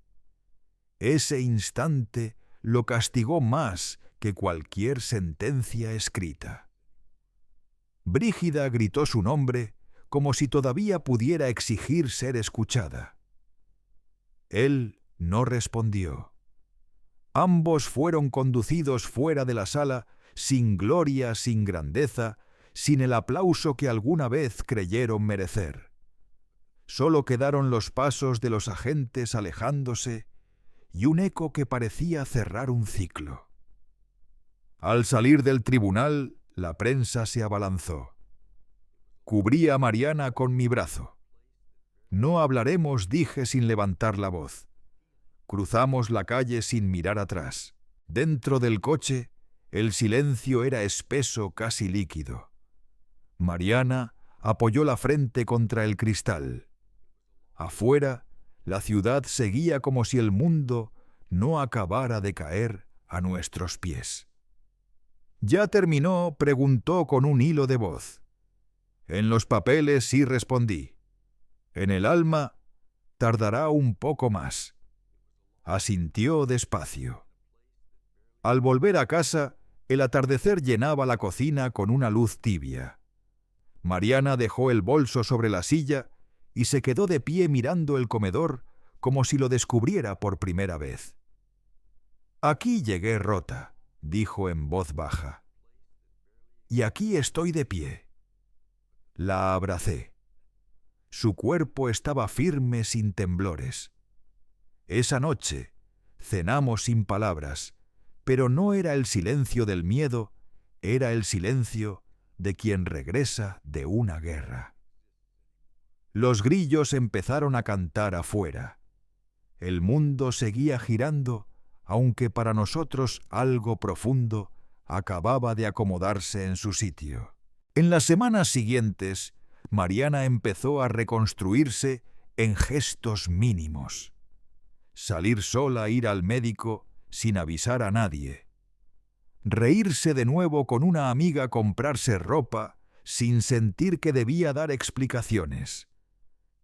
[SPEAKER 1] Ese instante lo castigó más que cualquier sentencia escrita. Brígida gritó su nombre como si todavía pudiera exigir ser escuchada. Él no respondió. Ambos fueron conducidos fuera de la sala, sin gloria, sin grandeza, sin el aplauso que alguna vez creyeron merecer. Solo quedaron los pasos de los agentes alejándose y un eco que parecía cerrar un ciclo. Al salir del tribunal, la prensa se abalanzó. Cubrí a Mariana con mi brazo. No hablaremos, dije sin levantar la voz. Cruzamos la calle sin mirar atrás. Dentro del coche, el silencio era espeso, casi líquido. Mariana apoyó la frente contra el cristal. Afuera, la ciudad seguía como si el mundo no acabara de caer a nuestros pies. ¿Ya terminó?, preguntó con un hilo de voz. En los papeles sí, respondí. En el alma tardará un poco más. Asintió despacio. Al volver a casa, el atardecer llenaba la cocina con una luz tibia. Mariana dejó el bolso sobre la silla y se quedó de pie mirando el comedor como si lo descubriera por primera vez. Aquí llegué rota, dijo en voz baja. Y aquí estoy de pie. La abracé. Su cuerpo estaba firme, sin temblores. Esa noche cenamos sin palabras, pero no era el silencio del miedo, era el silencio de quien regresa de una guerra. Los grillos empezaron a cantar afuera. El mundo seguía girando, aunque para nosotros algo profundo acababa de acomodarse en su sitio. En las semanas siguientes, Mariana empezó a reconstruirse en gestos mínimos. Salir sola, ir al médico sin avisar a nadie. Reírse de nuevo con una amiga, comprarse ropa sin sentir que debía dar explicaciones.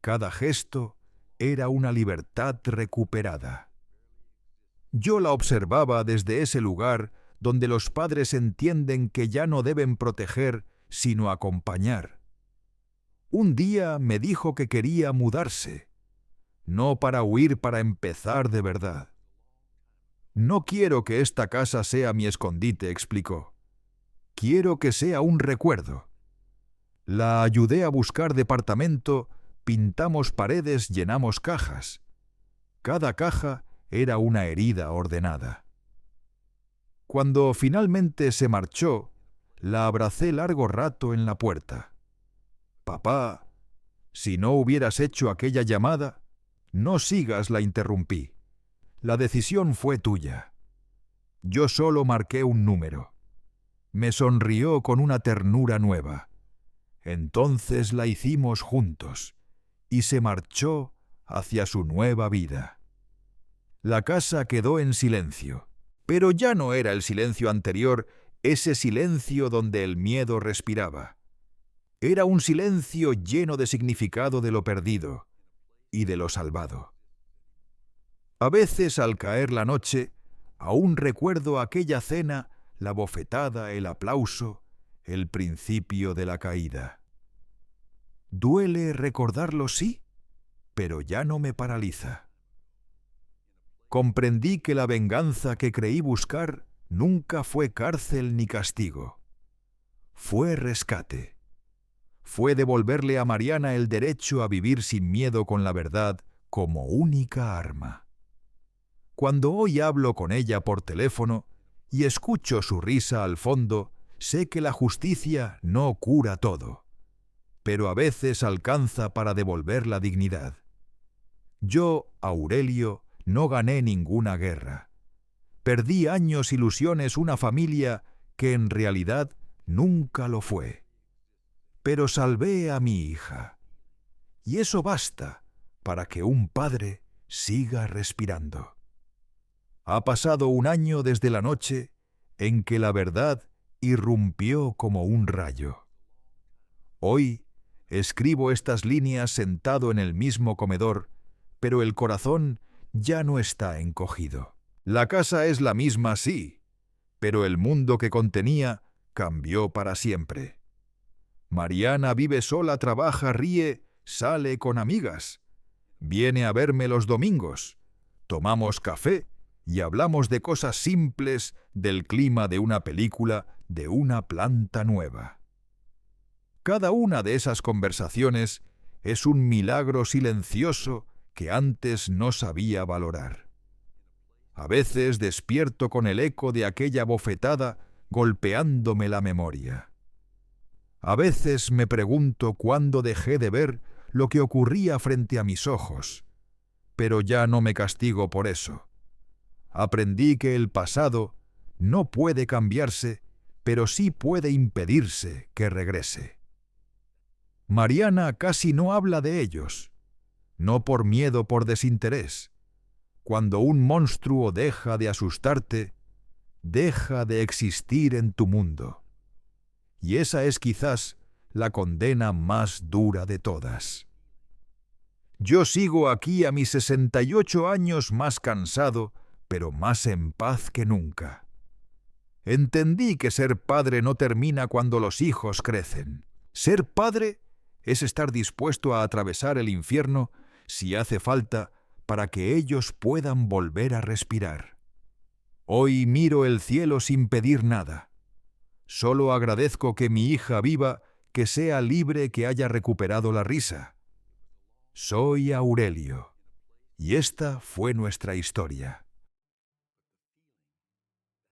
[SPEAKER 1] Cada gesto era una libertad recuperada. Yo la observaba desde ese lugar donde los padres entienden que ya no deben proteger, sino acompañar. Un día me dijo que quería mudarse, no para huir, para empezar de verdad. No quiero que esta casa sea mi escondite, explicó. Quiero que sea un recuerdo. La ayudé a buscar departamento, pintamos paredes, llenamos cajas. Cada caja era una herida ordenada. Cuando finalmente se marchó, la abracé largo rato en la puerta. Papá, si no hubieras hecho aquella llamada, no sigas, la interrumpí. La decisión fue tuya. Yo solo marqué un número. Me sonrió con una ternura nueva. Entonces la hicimos juntos y se marchó hacia su nueva vida. La casa quedó en silencio, pero ya no era el silencio anterior, ese silencio donde el miedo respiraba. Era un silencio lleno de significado de lo perdido y de lo salvado. A veces, al caer la noche, aún recuerdo aquella cena, la bofetada, el aplauso, el principio de la caída. ¿Duele recordarlo, sí? pero ya no me paraliza. Comprendí que la venganza que creí buscar nunca fue cárcel ni castigo. Fue rescate. Fue devolverle a Mariana el derecho a vivir sin miedo con la verdad como única arma. Cuando hoy hablo con ella por teléfono y escucho su risa al fondo, sé que la justicia no cura todo, pero a veces alcanza para devolver la dignidad. Yo, Aurelio, no gané ninguna guerra. Perdí años, ilusiones, una familia que en realidad nunca lo fue. Pero salvé a mi hija. Y eso basta para que un padre siga respirando. Ha pasado un año desde la noche en que la verdad irrumpió como un rayo. Hoy escribo estas líneas sentado en el mismo comedor, pero el corazón ya no está encogido. La casa es la misma, sí, pero el mundo que contenía cambió para siempre. Mariana vive sola, trabaja, ríe, sale con amigas. Viene a verme los domingos. Tomamos café y hablamos de cosas simples, del clima de una película, de una planta nueva. Cada una de esas conversaciones es un milagro silencioso que antes no sabía valorar. A veces despierto con el eco de aquella bofetada golpeándome la memoria. A veces me pregunto cuándo dejé de ver lo que ocurría frente a mis ojos, pero ya no me castigo por eso. Aprendí que el pasado no puede cambiarse, pero sí puede impedirse que regrese. Mariana casi no habla de ellos, no por miedo, por desinterés. Cuando un monstruo deja de asustarte, deja de existir en tu mundo. Y esa es quizás la condena más dura de todas. Yo sigo aquí a mis 68 años más cansado, pero más en paz que nunca. Entendí que ser padre no termina cuando los hijos crecen. Ser padre es estar dispuesto a atravesar el infierno si hace falta para que ellos puedan volver a respirar. Hoy miro el cielo sin pedir nada. Solo agradezco que mi hija viva, que sea libre, que haya recuperado la risa. Soy Aurelio, y esta fue nuestra historia.